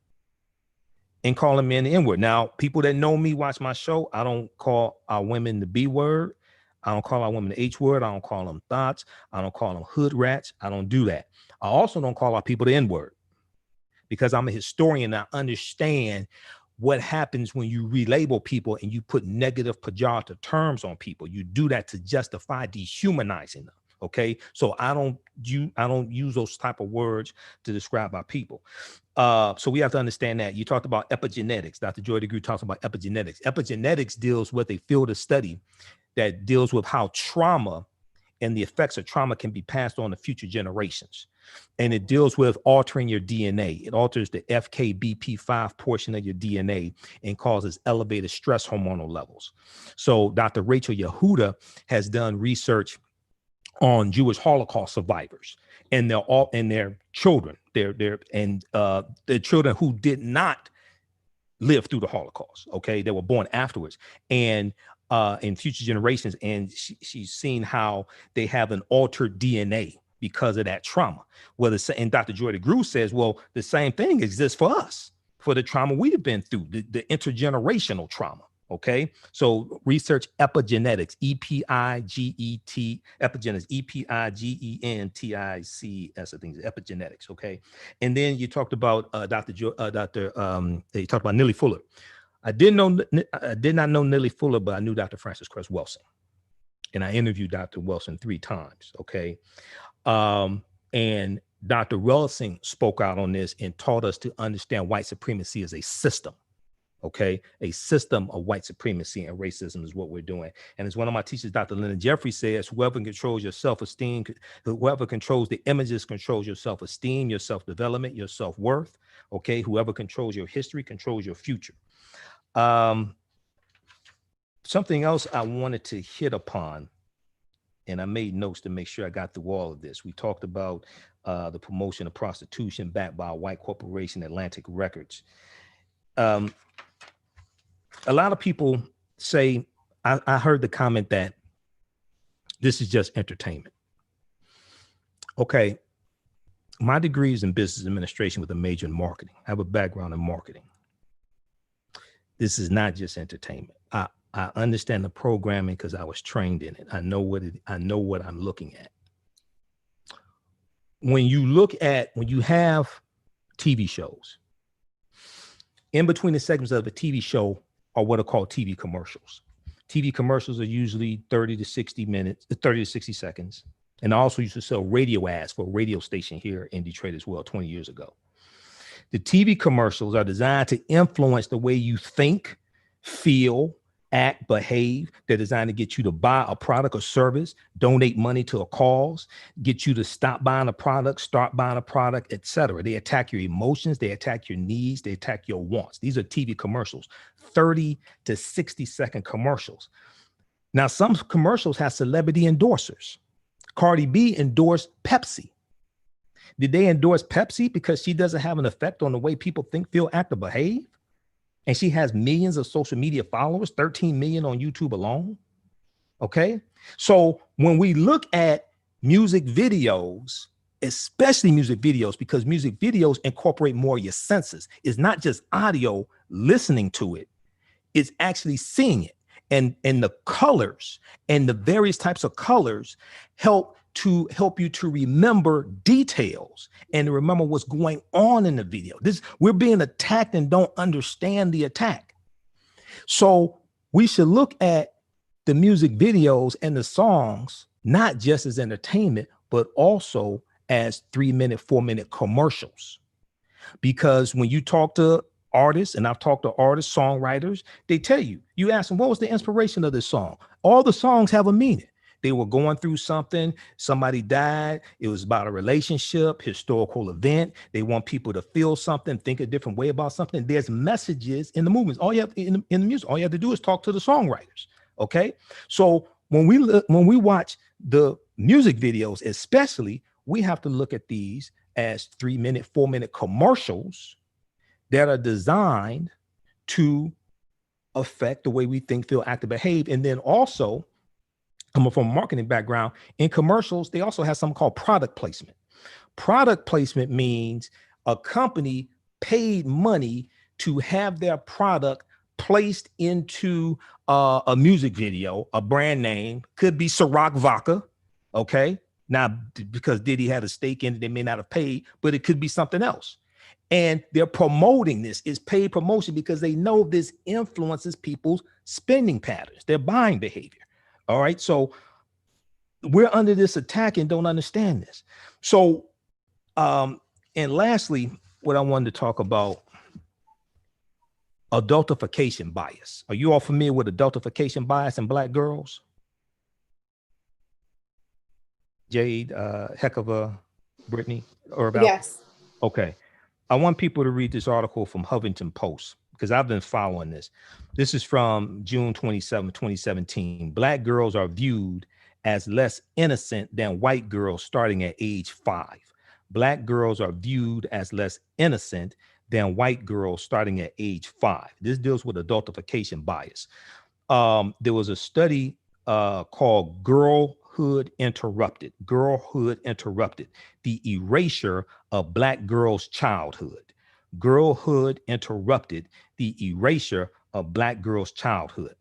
and calling men the N-word. Now, people that know me, watch my show, I don't call our women the B-word. I don't call our women the H-word. I don't call them thoughts. I don't call them hood rats. I don't do that. I also don't call our people the N-word, because I'm a historian. I understand what happens when you relabel people and you put negative pejorative terms on people. You do that to justify dehumanizing them. Okay, so I don't use those type of words to describe our people. So we have to understand that. You talked about epigenetics. Dr. Joy DeGruy talks about epigenetics. Epigenetics deals with a field of study that deals with how trauma and the effects of trauma can be passed on to future generations. And it deals with altering your DNA. It alters the FKBP5 portion of your DNA and causes elevated stress hormonal levels. So Dr. Rachel Yehuda has done research on Jewish Holocaust survivors and their children, the children who did not live through the Holocaust. Okay, they were born afterwards, and in future generations. And she's seen how they have an altered DNA because of that trauma. And Dr. Joy DeGruy says, well, the same thing exists for us, for the trauma we've been through, the intergenerational trauma. Okay, so research epigenetics, epigenetics, epigenetics, I think epigenetics. Okay, and then you talked about you talked about Nellie Fuller. I did not know Nellie Fuller, but I knew Dr. Frances Cress Welsing, and I interviewed Dr. Welsing 3 times. Okay, and Dr. Welsing spoke out on this and taught us to understand white supremacy as a system. Okay, a system of white supremacy and racism is what we're doing. And as one of my teachers, Dr. Leonard Jeffrey, says, whoever controls your self-esteem, whoever controls the images controls your self-esteem, your self-development, your self-worth. Okay, whoever controls your history controls your future. Something else I wanted to hit upon, and I made notes to make sure I got through all of this. We talked about the promotion of prostitution backed by a white corporation, Atlantic Records. A lot of people say, I heard the comment that this is just entertainment. Okay, my degree is in business administration with a major in marketing. I have a background in marketing. This is not just entertainment. I understand the programming because I was trained in it. I know what I'm looking at. When you have TV shows, in between the segments of a TV show are what are called TV commercials. TV commercials are usually 30 to 60 seconds. And I also used to sell radio ads for a radio station here in Detroit as well, 20 years ago. The TV commercials are designed to influence the way you think, feel, act, behave. They're designed to get you to buy a product or service, donate money to a cause, get you to stop buying a product, start buying a product, etc. They attack your emotions, they attack your needs, they attack your wants. These are TV commercials, 30 to 60-second commercials. Now, some commercials have celebrity endorsers. Cardi B endorsed Pepsi. Did they endorse Pepsi because she doesn't have an effect on the way people think, feel, act, or behave? And she has millions of social media followers, 13 million on YouTube alone. Okay. So when we look at music videos, especially music videos, because music videos incorporate more of your senses. It's not just audio, listening to it. It's actually seeing it. And the colors and the various types of colors help you to remember details and to remember what's going on in the video. We're being attacked and don't understand the attack. So we should look at the music videos and the songs, not just as entertainment, but also as 3-minute, 4-minute commercials. Because when you talk to artists, and I've talked to artists, songwriters, they tell you, you ask them, what was the inspiration of this song? All the songs have a meaning. They were going through something, somebody died, it was about a relationship, historical event. They want people to feel something, think a different way about something. There's messages in the movements. All you have in the music, all you have to do is talk to the songwriters. Okay. So when we watch the music videos, especially, we have to look at these as 3-minute, 4-minute commercials that are designed to affect the way we think, feel, act, and behave. And then also, coming from a marketing background, in commercials, they also have something called product placement. Product placement means a company paid money to have their product placed into a music video, a brand name, could be Ciroc Vodka, okay? Now, because Diddy had a stake in it, they may not have paid, but it could be something else. And they're promoting this. It's paid promotion because they know this influences people's spending patterns, their buying behavior. All right. So we're under this attack and don't understand this. So, and lastly, what I wanted to talk about, adultification bias. Are you all familiar with adultification bias in Black girls? Jade, Hecava, Brittany, or about? Yes. Okay. I want people to read this article from Huffington Post because I've been following this. This is from June 27, 2017. Black girls are viewed as less innocent than white girls starting at age 5. Black girls are viewed as less innocent than white girls starting at age 5. This deals with adultification bias. There was a study called Girlhood Interrupted, the erasure of Black girls' childhood. Girlhood Interrupted, the erasure of Black girls' childhood.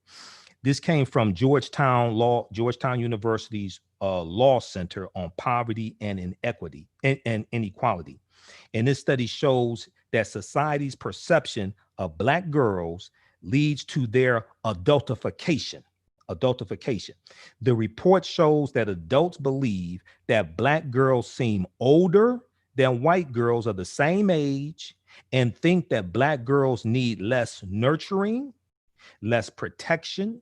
This came from Georgetown University's Law Center on Poverty and Inequity and Inequality. And this study shows that society's perception of Black girls leads to their adultification. The report shows that adults believe that Black girls seem older than white girls of the same age and think that Black girls need less nurturing, less protection,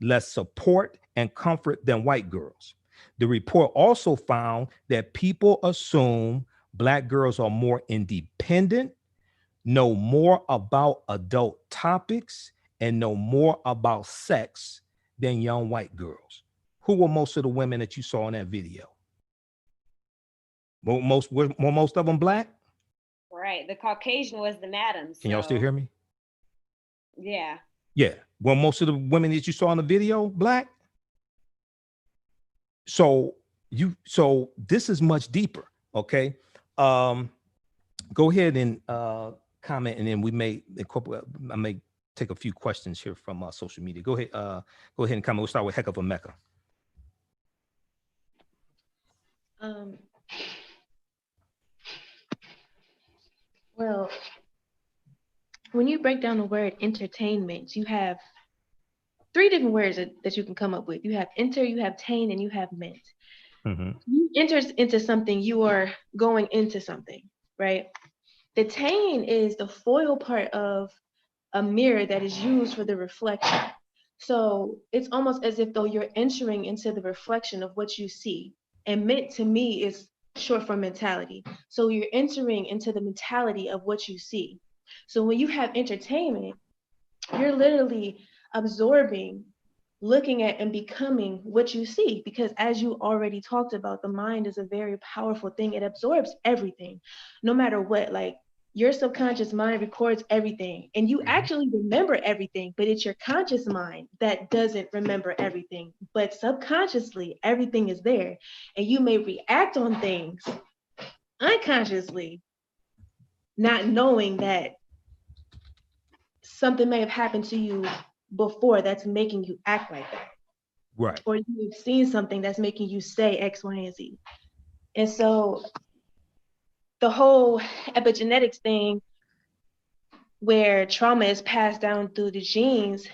less support and comfort than white girls. The report also found that people assume Black girls are more independent, know more about adult topics, and know more about sex than young white girls. Who were most of the women that you saw in that video? Were most of them Black? Right. The Caucasian was the madam. Can y'all still hear me? Yeah. Yeah. Were most of the women that you saw in the video Black? So this is much deeper. Okay. Go ahead and comment, and then we may incorporate. I may take a few questions here from social media. Go ahead and comment. We'll start with Hecava Mecca. Well, when you break down the word entertainment, you have 3 different words that you can come up with. You have enter, you have tain, and you have ment. Mm-hmm. You enter into something, you are going into something, right? The tain is the foil part of a mirror that is used for the reflection. So it's almost as if though you're entering into the reflection of what you see. And ment to me is short for mentality. So you're entering into the mentality of what you see. So when you have entertainment, you're literally absorbing, looking at, and becoming what you see. Because as you already talked about, the mind is a very powerful thing. It absorbs everything, no matter what. Like, your subconscious mind records everything, and you actually remember everything, but it's your conscious mind that doesn't remember everything. But subconsciously, everything is there, and you may react on things unconsciously, not knowing that something may have happened to you before that's making you act like that. Right. Or you've seen something that's making you say X, Y, and Z. And so the whole epigenetics thing, where trauma is passed down through the genes,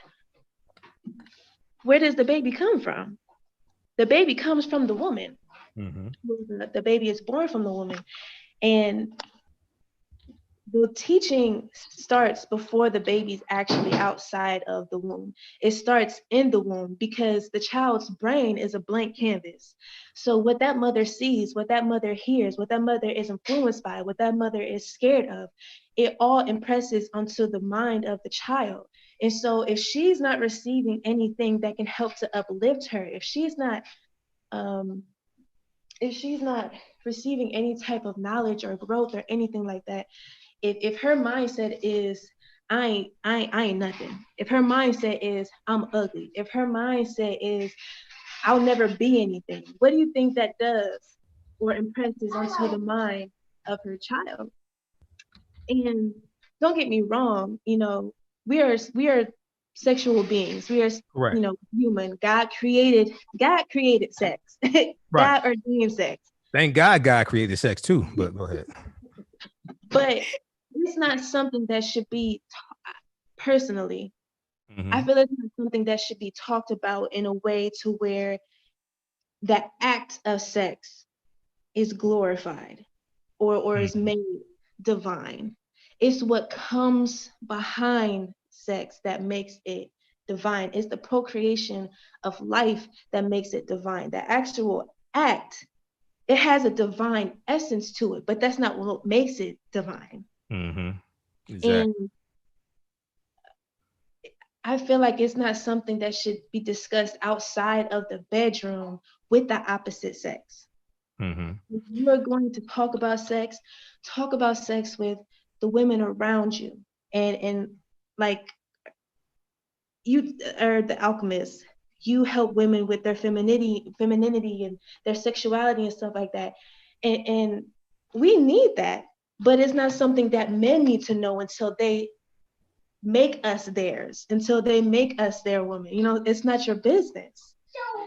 where does the baby come from? The baby comes from the woman. The baby is born from the woman. And the teaching starts before the baby's actually outside of the womb. It starts in the womb, because the child's brain is a blank canvas. So what that mother sees, what that mother hears, what that mother is influenced by, what that mother is scared of, it all impresses onto the mind of the child. And so if she's not receiving anything that can help to uplift her, if she's not receiving any type of knowledge or growth or anything like that, if her mindset is I ain't nothing, if her mindset is I'm ugly, if her mindset is I'll never be anything, what do you think that does or impresses onto the mind of her child? And don't get me wrong, we are sexual beings. We are, Correct. Human. God created sex. Right. God ordained sex. Thank God created sex too, but go ahead. But it's not something that should be personally. I feel it's not something that should be talked about in a way to where the act of sex is glorified or is made divine. It's what comes behind sex that makes it divine. It's the procreation of life that makes it divine. The actual act, it has a divine essence to it, but that's not what makes it divine. Exactly. And I feel like it's not something that should be discussed outside of the bedroom with the opposite sex. If you are going to talk about sex with the women around you. And like, you are the alchemist. You help women with their femininity and their sexuality and stuff like that. And we need that, but it's not something that men need to know until they make us theirs, until they make us their woman. It's not your business.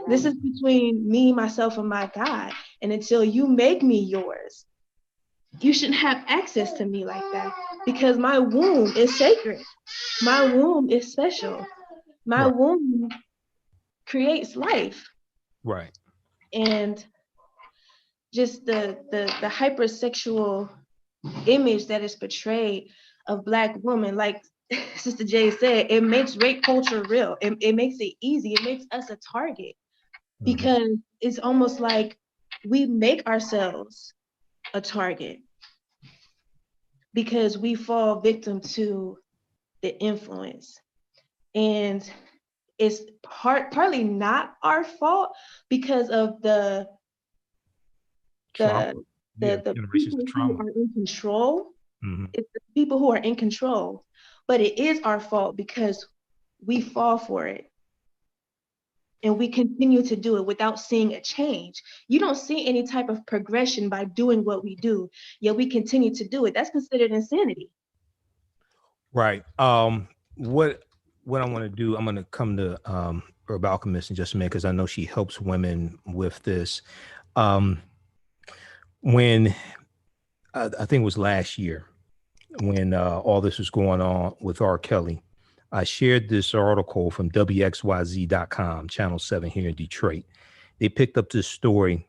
This is between me, myself, and my God. And until you make me yours, you shouldn't have access to me like that, because my womb is sacred. My womb is special. My womb creates life. Right. And just the hypersexual image that is portrayed of Black women, like Sister Jade said, it makes rape culture real. It makes it easy. It makes us a target, because it's almost like we make ourselves a target because we fall victim to the influence. And it's partly not our fault because of the people who are in control. It's the people who are in control, but it is our fault because we fall for it. And we continue to do it without seeing a change. You don't see any type of progression by doing what we do, yet we continue to do it. That's considered insanity. Right. What I want to do, I'm going to come to Herb Alkhemyst in just a minute, because I know she helps women with this. When I think it was last year, when all this was going on with R. Kelly, I shared this article from WXYZ.com, Channel 7 here in Detroit. They picked up this story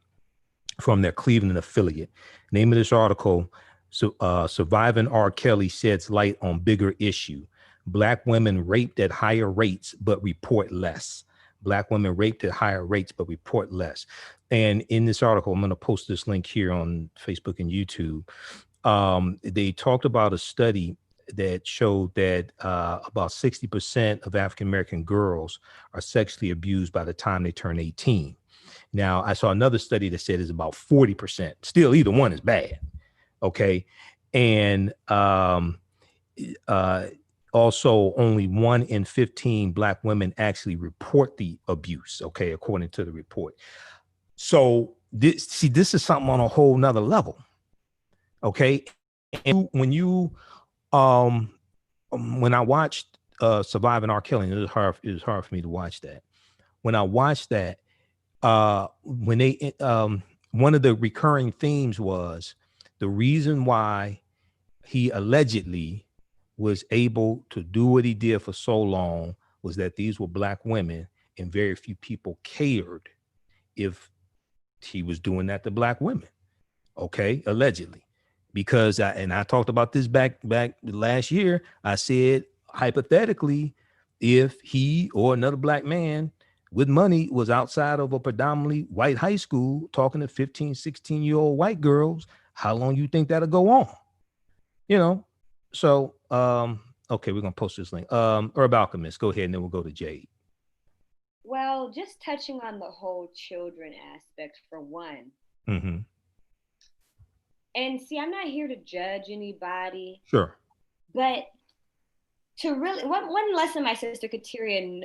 from their Cleveland affiliate. Name of this article, Surviving R. Kelly Sheds Light on Bigger Issue. Black women raped at higher rates, but report less. Black women raped at higher rates, but report less. And in this article, I'm going to post this link here on Facebook and YouTube. They talked about a study that showed that about 60% of African-American girls are sexually abused by the time they turn 18. Now, I saw another study that said it's about 40%. Still, either one is bad. Okay. And also only 1 in 15 Black women actually report the abuse, okay, according to the report. So this is something on a whole nother level, okay? And when I watched Surviving R. Kelly, it was hard for me to watch that. When I watched that, when they one of the recurring themes was the reason why he allegedly was able to do what he did for so long was that these were Black women, and very few people cared if he was doing that to Black women. Okay, allegedly. Because I talked about this back last year. I said, hypothetically, if he or another Black man with money was outside of a predominantly white high school talking to 15, 16-year-old white girls, how long you think that'll go on? You know, so, okay, we're going to post this link. Herb Alkhemyst, go ahead, and then we'll go to Jade. Well, just touching on the whole children aspect for one. Mm-hmm. And see, I'm not here to judge anybody. Sure. But to really, one lesson my sister Kateria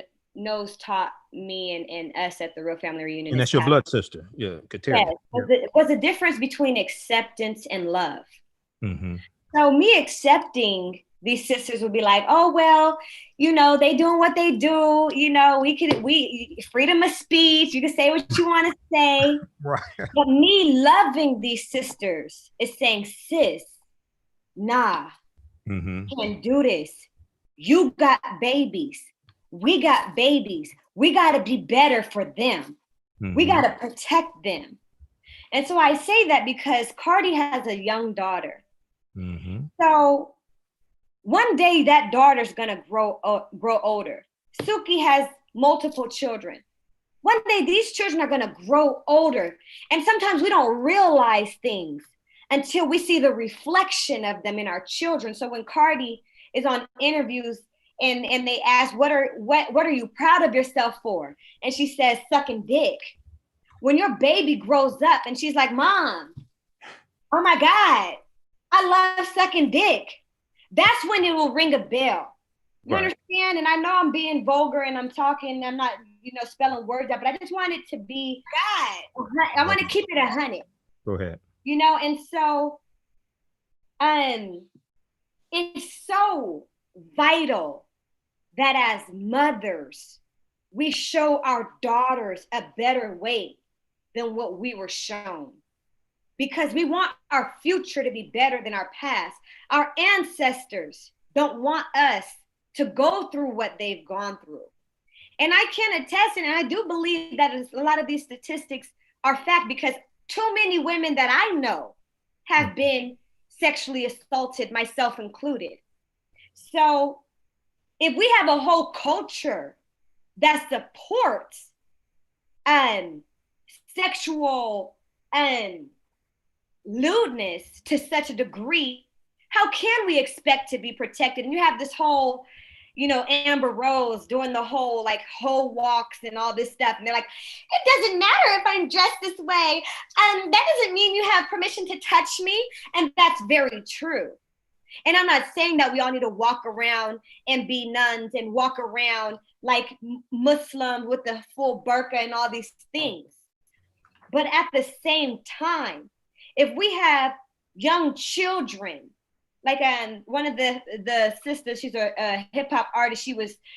taught me and us at the Real Family Reunion. And that's your blood sister. Yeah, Kateria. Yes, was the difference between acceptance and love. Mm-hmm. So me accepting these sisters would be like, oh, well, they doing what they do. We freedom of speech. You can say what you want to say. Right. But me loving these sisters is saying, sis, nah, can't do this. You got babies. We got babies. We got to be better for them. We got to protect them. And so I say that because Cardi has a young daughter. So one day that daughter's gonna grow older. Suki has multiple children. One day these children are gonna grow older. And sometimes we don't realize things until we see the reflection of them in our children. So when Cardi is on interviews and they ask, what are you proud of yourself for? And she says, sucking dick. When your baby grows up and she's like, Mom, oh my God, I love sucking dick. That's when it will ring a bell. You understand? And I know I'm being vulgar and I'm talking, I'm not, spelling words out, but I just want it to be, God, I want to keep it 100. Go ahead. And so it's so vital that as mothers, we show our daughters a better way than what we were shown. Because we want our future to be better than our past. Our ancestors don't want us to go through what they've gone through. And I can attest, and I do believe that a lot of these statistics are fact, because too many women that I know have been sexually assaulted, myself included. So if we have a whole culture that supports sexual lewdness to such a degree, how can we expect to be protected? And you have this whole, Amber Rose doing the whole hoe walks and all this stuff. And they're like, it doesn't matter if I'm dressed this way. That doesn't mean you have permission to touch me. And that's very true. And I'm not saying that we all need to walk around and be nuns and walk around like Muslims with the full burqa and all these things. But at the same time, if we have young children, like one of the sisters, she's a hip hop artist.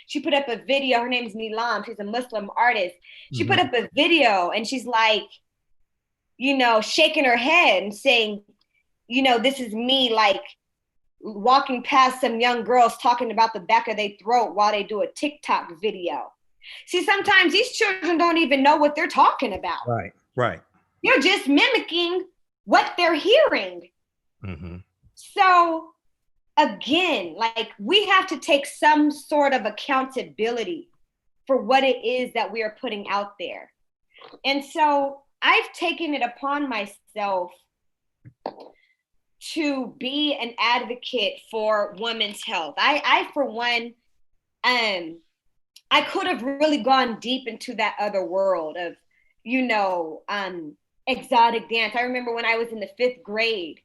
She put up a video. Her name is Nilam. She's a Muslim artist. She put up a video and she's like, shaking her head and saying, this is me walking past some young girls talking about the back of their throat while they do a TikTok video. See, sometimes these children don't even know what they're talking about. Right. You're just mimicking what they're hearing. So again, we have to take some sort of accountability for what it is that we are putting out there. And so I've taken it upon myself to be an advocate for women's health. I for one, I could have really gone deep into that other world of, exotic dance. I remember when I was in the 5th grade,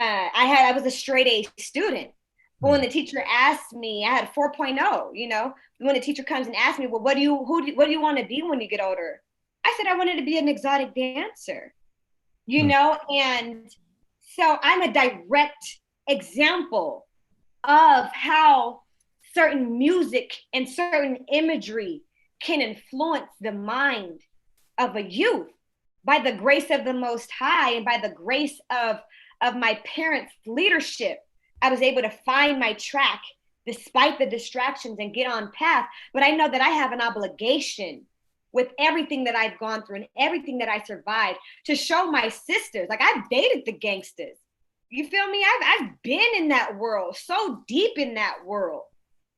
I was a straight A student. But when the teacher asked me, I had a 4.0, you know, when the teacher comes and asks me, well, what do you want to be when you get older? I said, I wanted to be an exotic dancer, you know? And so I'm a direct example of how certain music and certain imagery can influence the mind of a youth by the grace of the Most High and by the grace of my parents' leadership. I was able to find my track despite the distractions and get on path. But I know that I have an obligation with everything that I've gone through and everything that I survived to show my sisters. Like, I've dated the gangsters. You feel me? I've been in that world, so deep in that world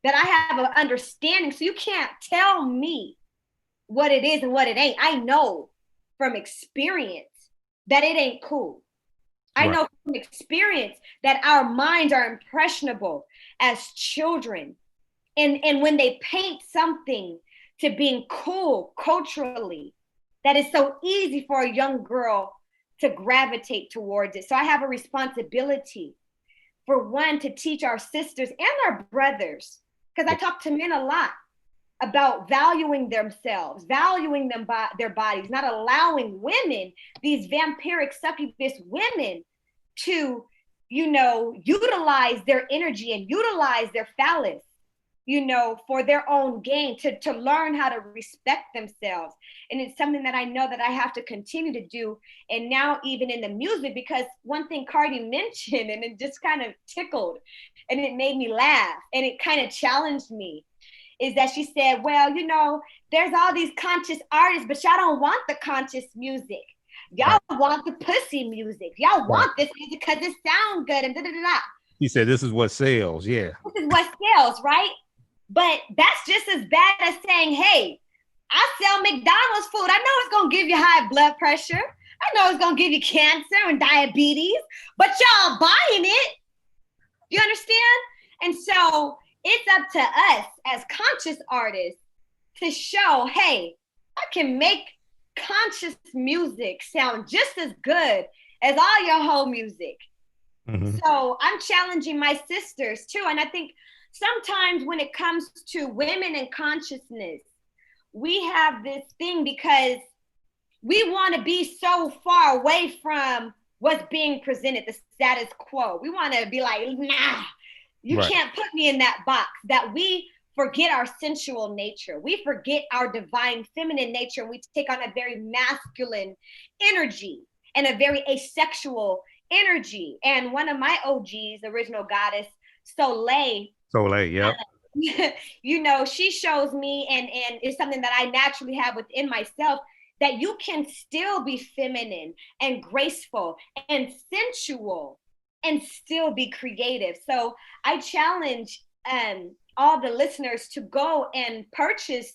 that I have an understanding. So you can't tell me what it is and what it ain't. I know from experience that it ain't cool. I know from experience that our minds are impressionable as children. And when they paint something to being cool culturally, that is so easy for a young girl to gravitate towards it. So I have a responsibility, for one, to teach our sisters and our brothers, because I talk to men a lot about valuing themselves, valuing their bodies, not allowing women, these vampiric succubus women, to, you know, utilize their energy and utilize their phallus, you know, for their own gain, to learn how to respect themselves. And it's something that I know that I have to continue to do. And now even in the music, because one thing Cardi mentioned, and it just kind of tickled and it made me laugh and it kind of challenged me, is that she said, well, you know, there's all these conscious artists, but y'all don't want the conscious music. Y'all want the pussy music. Y'all want this music because it sounds good and da-da-da-da. He said, this is what sells. Yeah. This is what sells, right? But that's just as bad as saying, hey, I sell McDonald's food. I know it's going to give you high blood pressure. I know it's going to give you cancer and diabetes, but y'all buying it. You understand? And so it's up to us as conscious artists to show, hey, I can make conscious music sound just as good as all your whole music. So I'm challenging my sisters too. And I think sometimes when it comes to women and consciousness, we have this thing because we want to be so far away from what's being presented, the status quo. We want to be like, nah, you can't put me in that box, that we forget our sensual nature. We forget our divine feminine nature, and we take on a very masculine energy and a very asexual energy. And one of my OGs, the original goddess, Soleil, yep. You know, she shows me, and it's something that I naturally have within myself, that you can still be feminine and graceful and sensual and still be creative. So I challenge all the listeners to go and purchase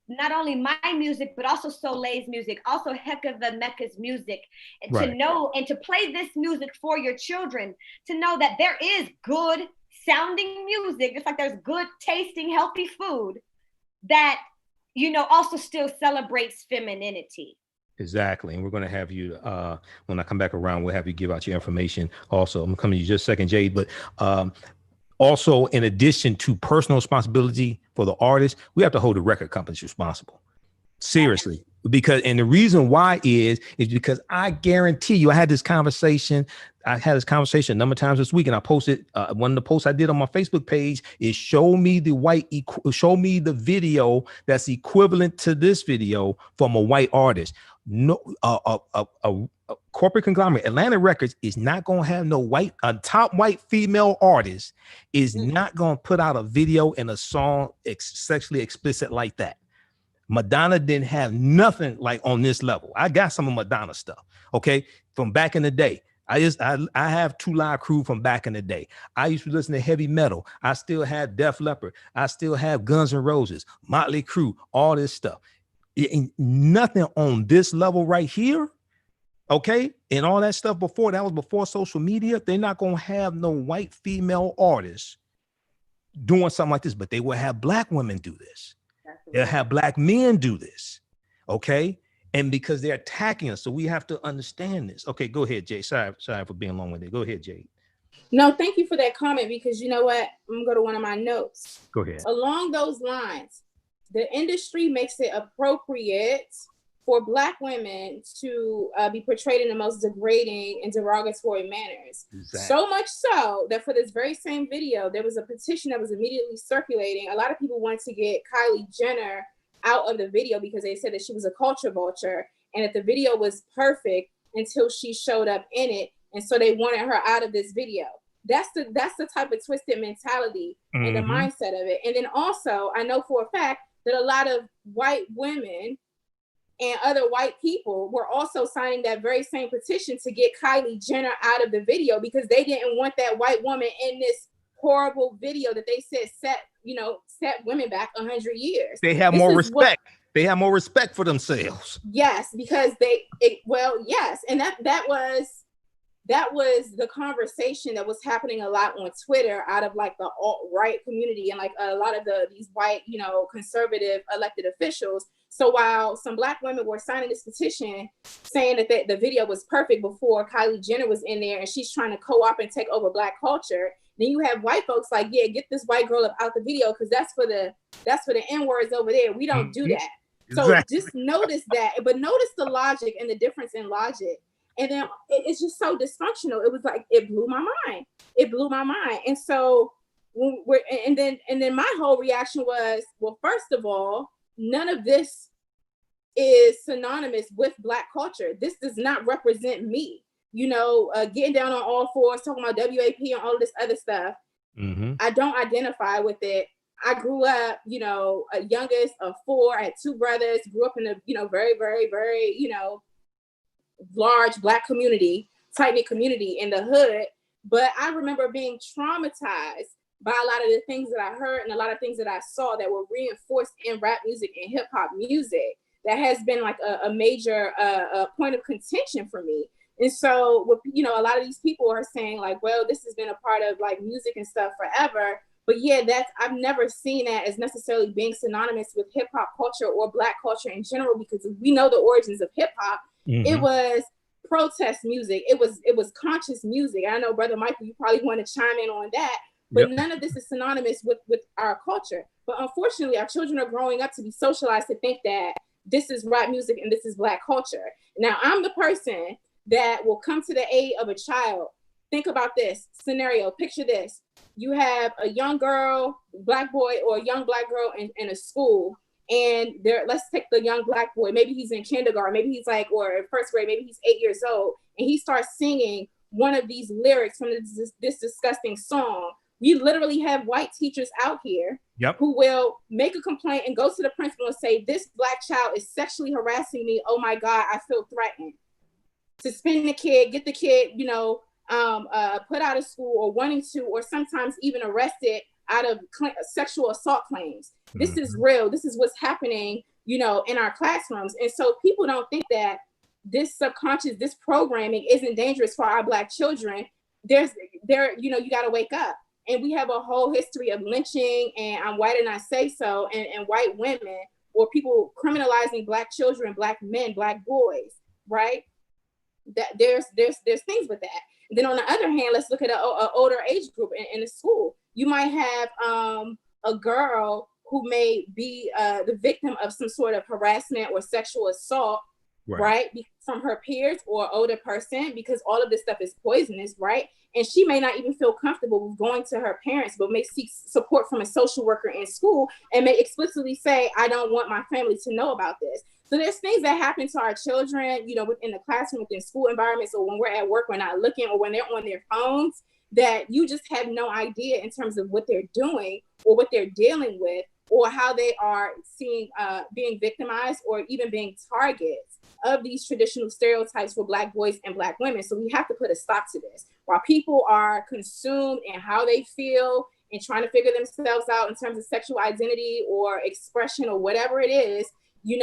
not only my music, but also Soleil's music, also Hecava Mecca's music, and to know and to play this music for your children, to know that there is good sounding music, just like there's good tasting, healthy food that, you know, also still celebrates femininity. Exactly. And we're going to have you, when I come back around, we'll have you give out your information. Also, I'm coming to you just a second, Jade, but also, in addition to personal responsibility for the artist, we have to hold the record companies responsible. Seriously. Because, and the reason why is because I guarantee you, I had this conversation a number of times this week, and I posted, one of the posts I did on my Facebook page is show me the video that's equivalent to this video from a white artist. No, a corporate conglomerate, Atlantic Records, is not going to have a top white female artist is not going to put out a video and a song sexually explicit like that. Madonna didn't have nothing like on this level. I got some of Madonna stuff, okay, from back in the day. I have Two Live Crew from back in the day. I used to listen to heavy metal. I still have Def Leppard. I still have Guns N' Roses, Motley Crue, all this stuff. Nothing on this level right here, okay, and all that stuff before, that was before social media. They're not going to have no white female artists doing something like this, but they will have black women do this. They'll have black men do this, okay? And because they're attacking us, so we have to understand this. Okay, go ahead, Jay. Sorry for being long-winded. Go ahead, Jay. No, thank you for that comment, because you know what? I'm gonna go to one of my notes. Go ahead. Along those lines, the industry makes it appropriate for Black women to be portrayed in the most degrading and derogatory manners. Exactly. So much so that for this very same video, there was a petition that was immediately circulating. A lot of people wanted to get Kylie Jenner out of the video because they said that she was a culture vulture and that the video was perfect until she showed up in it. And so they wanted her out of this video. That's the type of twisted mentality and the mindset of it. And then also, I know for a fact that a lot of white women and other white people were also signing that very same petition to get Kylie Jenner out of the video because they didn't want that white woman in this horrible video that they said set women back 100 years. They have more respect. They have more respect for themselves. Yes, because yes. And that was the conversation that was happening a lot on Twitter out of like the alt-right community and like a lot of these white, conservative elected officials. So while some Black women were signing this petition saying that the video was perfect before Kylie Jenner was in there and she's trying to co-opt and take over Black culture, then you have white folks like, yeah, get this white girl out the video because that's for the N-words over there. We don't do that. Exactly. So just notice that, but notice the logic and the difference in logic. And then it's just so dysfunctional. It was like, it blew my mind. It blew my mind. And so and then my whole reaction was, well, first of all, none of this is synonymous with Black culture. This does not represent me. Getting down on all fours, talking about WAP and all of this other stuff. I don't identify with it. I grew up, a youngest of four. I had two brothers, grew up in a, very, very, very, large Black community, tight-knit community in the hood. But I remember being traumatized by a lot of the things that I heard and a lot of things that I saw that were reinforced in rap music and hip hop music. That has been like a major point of contention for me. And so, a lot of these people are saying like, well, this has been a part of like music and stuff forever. But yeah, I've never seen that as necessarily being synonymous with hip hop culture or Black culture in general, because we know the origins of hip hop. It was protest music. It was conscious music. I know, Brother Michael, you probably want to chime in on that, but none of this is synonymous with our culture. But unfortunately, our children are growing up to be socialized to think that this is rap music and this is Black culture. Now, I'm the person that will come to the aid of a child. Think about this scenario. Picture this. You have a young girl, Black boy, or a young Black girl in a school. And let's take the young Black boy. Maybe he's in kindergarten. Maybe he's or first grade. Maybe he's 8 years old. And he starts singing one of these lyrics from this disgusting song. We literally have white teachers out here who will make a complaint and go to the principal and say, this Black child is sexually harassing me. Oh my God, I feel threatened. Suspend the kid, get the kid, put out of school or wanting to, or sometimes even arrested out of sexual assault claims. This is real. This is what's happening, in our classrooms. And so people don't think that this subconscious, this programming isn't dangerous for our Black children. You got to wake up. And we have a whole history of lynching, and I'm white and I say so, and white women, or people criminalizing Black children, Black men, Black boys, right? That there's things with that. And then on the other hand, let's look at an older age group in a school. You might have a girl who may be the victim of some sort of harassment or sexual assault, right? From her peers or older person, because all of this stuff is poisonous, right? And she may not even feel comfortable with going to her parents, but may seek support from a social worker in school and may explicitly say, I don't want my family to know about this. So there's things that happen to our children, within the classroom, within school environments, or when we're at work, we're not looking, or when they're on their phones, that you just have no idea in terms of what they're doing or what they're dealing with, or how they are being victimized or even being targets of these traditional stereotypes for Black boys and Black women. So we have to put a stop to this. While people are consumed in how they feel and trying to figure themselves out in terms of sexual identity or expression or whatever it is, you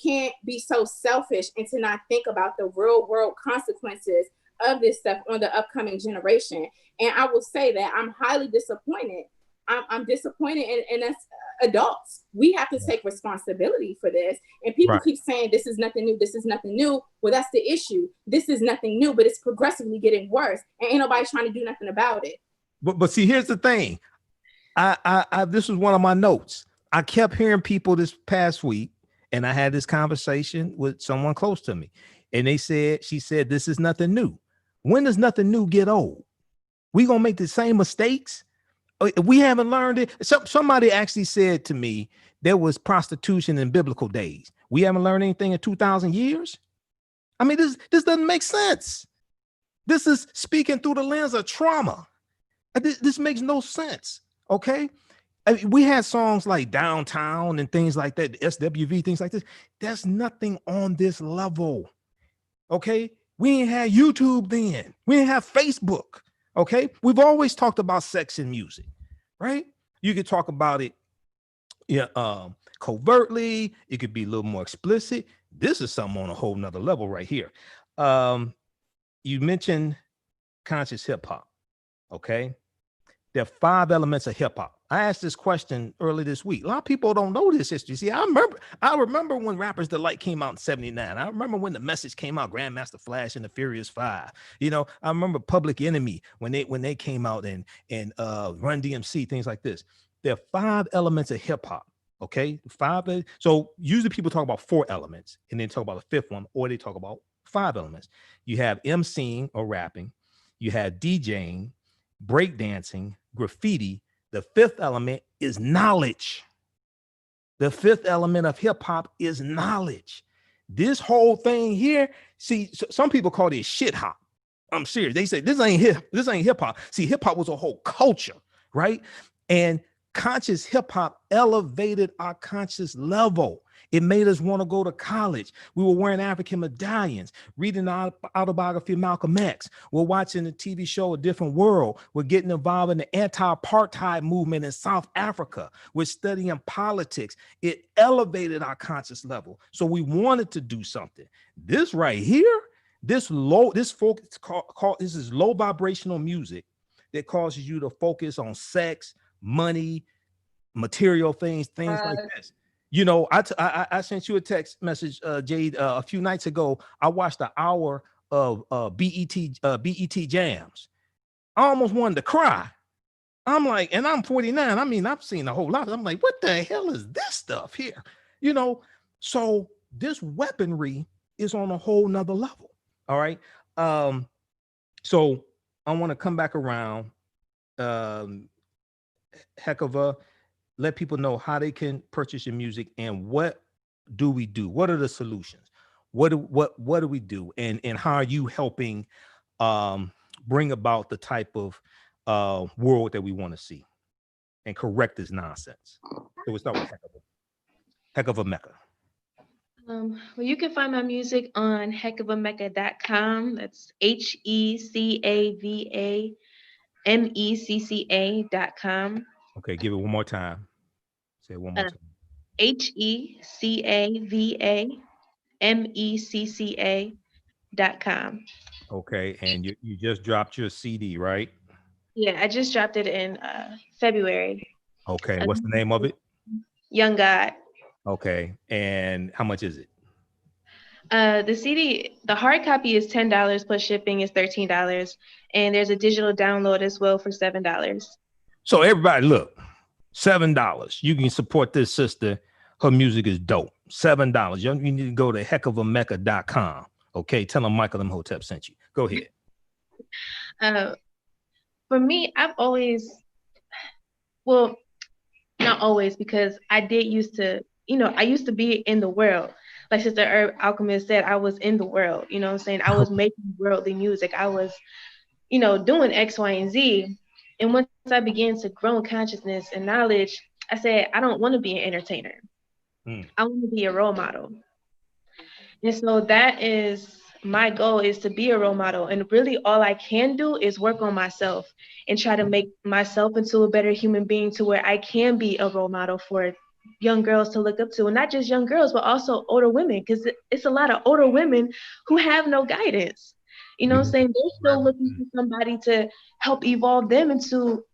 can't be so selfish and to not think about the real world consequences of this stuff on the upcoming generation. And I will say that I'm highly disappointed I'm disappointed in us adults. We have to take responsibility for this. And people keep saying this is nothing new. This is nothing new. Well, that's the issue. This is nothing new, but it's progressively getting worse. And ain't nobody trying to do nothing about it. But see, here's the thing. I this was one of my notes. I kept hearing people this past week, and I had this conversation with someone close to me. And she said, this is nothing new. When does nothing new get old? We gonna make the same mistakes? We haven't learned it. Somebody actually said to me, there was prostitution in biblical days. We haven't learned anything in 2,000 years. I mean, this doesn't make sense. This is speaking through the lens of trauma. This makes no sense. Okay. I mean, we had songs like Downtown and things like that, SWV, things like this. There's nothing on this level. Okay. We ain't had YouTube then. We didn't have Facebook. Okay. We've always talked about sex in music, right? You could talk about it covertly. It could be a little more explicit. This is something on a whole nother level right here. You mentioned conscious hip hop. Okay. There are 5 elements of hip hop. I asked this question early this week. A lot of people don't know this history. See, I remember when Rapper's Delight came out in 79. I remember when The Message came out, Grandmaster Flash and the Furious Five. You know, I remember Public Enemy when they came out and Run DMC, things like this. There are 5 elements of hip hop. Okay, 5. So usually people talk about 4 elements and then talk about the 5th one, or they talk about 5 elements. You have MCing or rapping. You have DJing, breakdancing, graffiti. The 5th element is knowledge. The 5th element of hip hop is knowledge. This whole thing here, see, some people call it shit hop. I'm serious. They say this ain't hip hop. See, hip hop was a whole culture, right? And conscious hip hop elevated our conscious level. It made us want to go to college. We were wearing African medallions, reading the autobiography of Malcolm X. We're watching the TV show A Different World. We're getting involved in the anti-apartheid movement in South Africa. We're studying politics. It elevated our conscious level. So we wanted to do something. This right here, this is low vibrational music that causes you to focus on sex, money, material things like this. You know, I sent you a text message, Jade, a few nights ago. I watched an hour of BET Jams. I almost wanted to cry. I'm like, and I'm 49. I mean, I've seen a whole lot. I'm like, what the hell is this stuff here? You know, so this weaponry is on a whole nother level. All right. So I want to come back around. Hecava, let people know how they can purchase your music and what do we do? What are the solutions? What do we do? And how are you helping bring about the type of world that we want to see and correct this nonsense? So we'll start with Hecava Mecca. Well, you can find my music on hecavamecca.com. That's HECAVAMECCA.com. Okay, give it one more time. Say it one more time. HECAVAMECCA.com. Okay, and you just dropped your CD, right? Yeah, I just dropped it in February. Okay, what's the name of it? Young God. Okay, and how much is it? The CD, the hard copy is $10 plus shipping is $13, and there's a digital download as well for $7. So everybody, look, $7. You can support this sister. Her music is dope. $7. You need to go to hecavamecca.com. Okay, tell them Michael Imhotep sent you. Go ahead. For me, I've always, well, not always, because I used to be in the world. Like Sister Alkhemyst said, I was in the world, you know what I'm saying? I was making worldly music. I was, doing X, Y, and Z. And once I began to grow in consciousness and knowledge, I said, I don't want to be an entertainer. I want to be a role model. And so that is my goal, is to be a role model. And really all I can do is work on myself and try to make myself into a better human being to where I can be a role model for young girls to look up to. And not just young girls, but also older women, because it's a lot of older women who have no guidance. You know what I'm saying? They're still looking for somebody to help evolve them into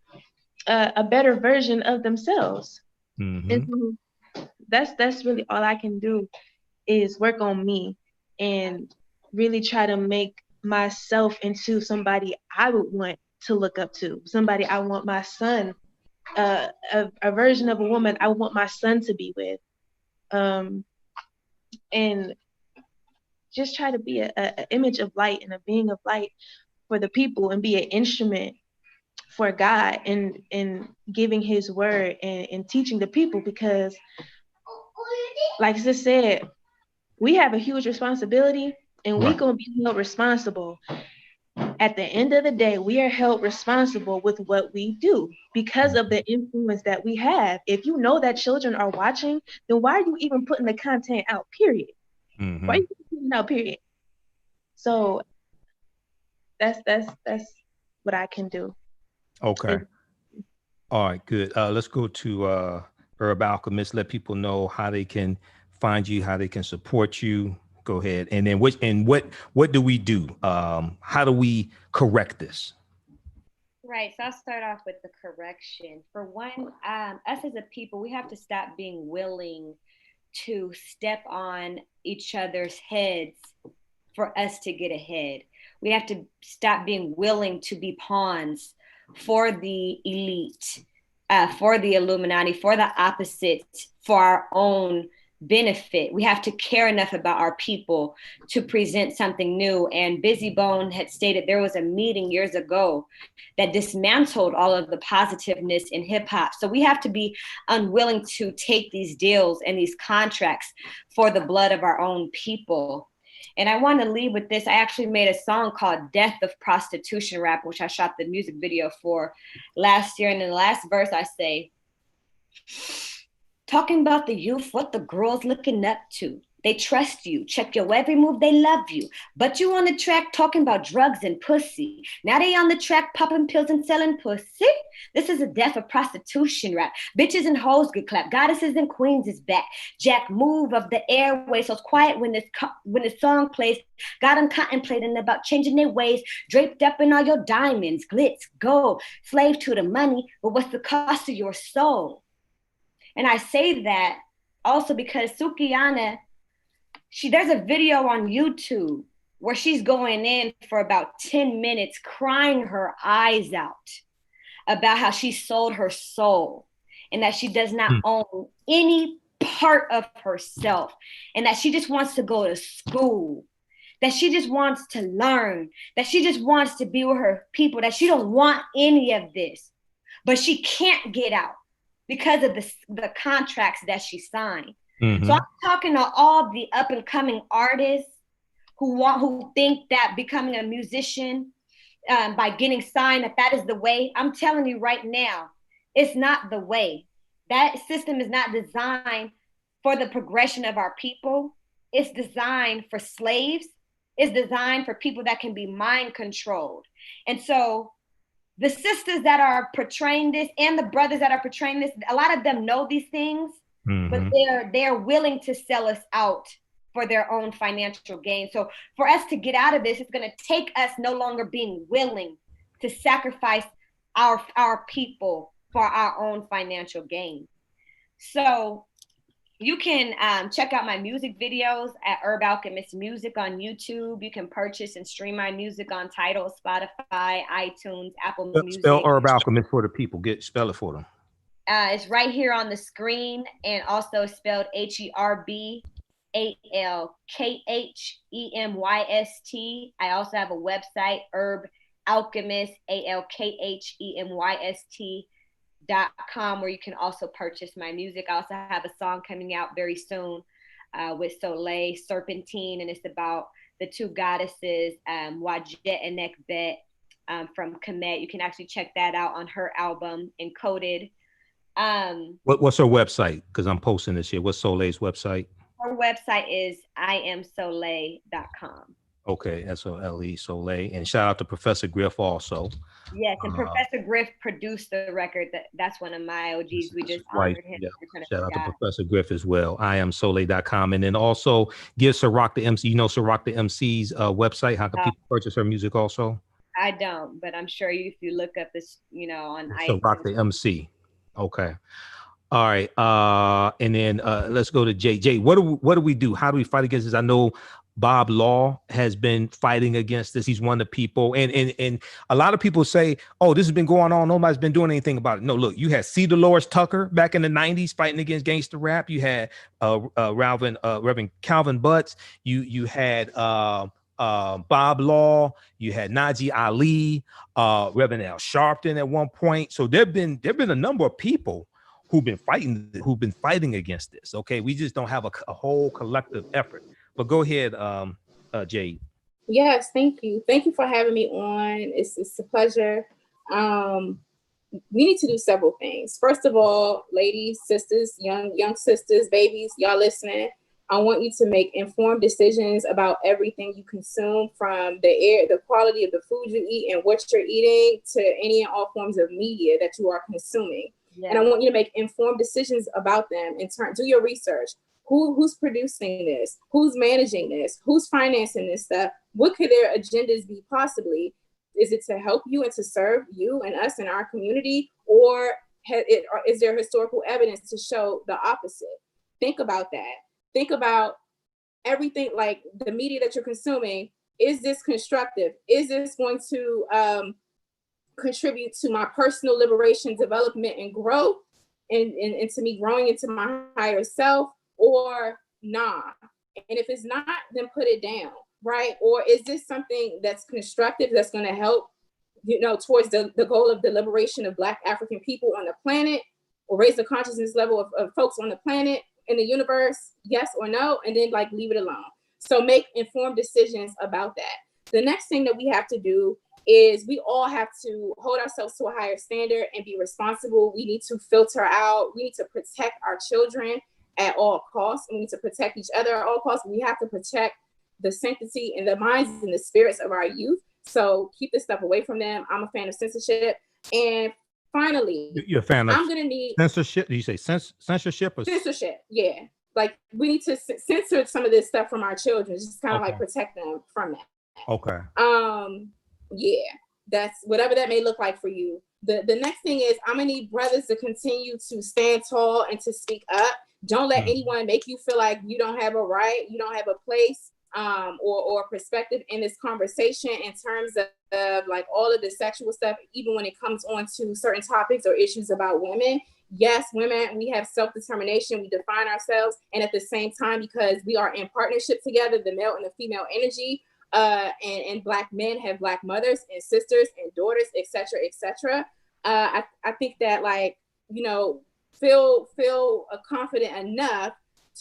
a better version of themselves. Mm-hmm. And so that's really all I can do, is work on me and really try to make myself into somebody I would want to look up to, somebody I want my son, a version of a woman I want my son to be with, and just try to be a image of light and a being of light for the people, and be an instrument for God in giving his word and teaching the people. Because like Sis said, we have a huge responsibility, and we're going to be held responsible. At the end of the day, we are held responsible with what we do because of the influence that we have. If you know that children are watching, then why are you even putting the content out, period? Mm-hmm. Why are you putting it out, period? So that's what I can do. Okay. All right, good. Let's go to Herb Alkhemyst. Let people know how they can find you, how they can support you. Go ahead. And then what do we do? How do we correct this? Right. So I'll start off with the correction. For one, us as a people, we have to stop being willing to step on each other's heads for us to get ahead. We have to stop being willing to be pawns for the elite, for the Illuminati, for the opposites, for our own benefit. We have to care enough about our people to present something new. And Busy Bone had stated there was a meeting years ago that dismantled all of the positiveness in hip hop. So we have to be unwilling to take these deals and these contracts for the blood of our own people. And I want to leave with this. I actually made a song called Death of Prostitution Rap, which I shot the music video for last year. And in the last verse, I say, talking about the youth, what the girls looking up to. They trust you, check your every move, they love you. But you on the track talking about drugs and pussy. Now they on the track popping pills and selling pussy. This is a death of prostitution rap. Bitches and hoes get clapped. Goddesses and queens is back. Jack move of the airway, so it's quiet when the song plays. Got them contemplating about changing their ways. Draped up in all your diamonds, glitz, gold. Slave to the money, but what's the cost of your soul? And I say that also because Sukiyana, there's a video on YouTube where she's going in for about 10 minutes crying her eyes out about how she sold her soul and that she does not own any part of herself and that she just wants to go to school, that she just wants to learn, that she just wants to be with her people, that she don't want any of this, but she can't get out because of the contracts that she signed. Mm-hmm. So I'm talking to all the up and coming artists who think that becoming a musician by getting signed, that is the way. I'm telling you right now, it's not the way. That system is not designed for the progression of our people. It's designed for slaves. It's designed for people that can be mind controlled. And so the sisters that are portraying this and the brothers that are portraying this, a lot of them know these things. Mm-hmm. But they're willing to sell us out for their own financial gain. So for us to get out of this, it's going to take us no longer being willing to sacrifice our people for our own financial gain. So you can check out my music videos at Herb Alkhemyst Music on YouTube. You can purchase and stream my music on Tidal, Spotify, iTunes, Apple Music. Spell Herb Alkhemyst for the people. Spell it for them. It's right here on the screen, and also spelled HERBALKHEMYST. I also have a website, Herb Alkhemyst, ALKHEMYST.com, where you can also purchase my music. I also have a song coming out very soon with Soleil, Serpentine, and it's about the two goddesses, Wadjet and Nekbet from Kemet. You can actually check that out on her album, Encoded. What's her website? Because I'm posting this here. What's Soleil's website? Her website is iamsoleil.com. Okay, SOLE, Soleil. And shout out to Professor Griff also. Yes, and Professor Griff produced the record. That's one of my OGs. We just honored him. Yeah. Shout out to Professor Griff as well. iamsoleil.com. And then also give Ciroc the MC, Ciroc the MC's website. How can people purchase her music also? I don't, but I'm sure if you look up this, on So Rock the MC. Okay. All right. And then let's go to Jay. Jay, what do we do? How do we fight against this? I know Bob Law has been fighting against this. He's one of the people, and a lot of people say, "Oh, this has been going on. Nobody's been doing anything about it." No, look, you had C. Dolores Tucker back in the '90s fighting against gangster rap. You had Reverend Calvin Butts. You had Bob Law. You had Najee Ali, Reverend Al Sharpton at one point. So there've been a number of people who've been fighting against this. Okay, we just don't have a whole collective effort. But go ahead, Jade. Yes, thank you. Thank you for having me on. It's a pleasure. We need to do several things. First of all, ladies, sisters, young sisters, babies, y'all listening, I want you to make informed decisions about everything you consume, from the air, the quality of the food you eat and what you're eating, to any and all forms of media that you are consuming. Yeah. And I want you to make informed decisions about them. Do your research. Who's producing this? Who's managing this? Who's financing this stuff? What could their agendas be possibly? Is it to help you and to serve you and us in our community? Or is there historical evidence to show the opposite? Think about that. Think about everything, like the media that you're consuming. Is this constructive? Is this going to contribute to my personal liberation, development, and growth, and to me growing into my higher self? Or nah? And if it's not, then put it down, right? Or is this something that's constructive, that's going to help, towards the goal of the liberation of Black African people on the planet, or raise the consciousness level of folks on the planet, in the universe? Yes or no? And then leave it alone. So make informed decisions about that. The next thing that we have to do is we all have to hold ourselves to a higher standard and be responsible. We need to filter out. We need to protect our children at all costs. We need to protect each other at all costs. We have to protect the sanctity and the minds and the spirits of our youth. So keep this stuff away from them. I'm a fan of censorship. And finally, you're a fan of I'm going to need censorship. Did you say censorship? Or censorship? Yeah. We need to censor some of this stuff from our children, just kind of protect them from that. Okay. Yeah, that's whatever that may look like for you. The next thing is, I'm gonna need brothers to continue to stand tall and to speak up. Don't let anyone make you feel like you don't have a right, you don't have a place, or perspective in this conversation in terms of all of the sexual stuff, even when it comes on to certain topics or issues about women. Yes, women, we have self-determination, we define ourselves, and at the same time, because we are in partnership together, the male and the female energy, and Black men have Black mothers and sisters and daughters, etc., etc. I think that feel confident enough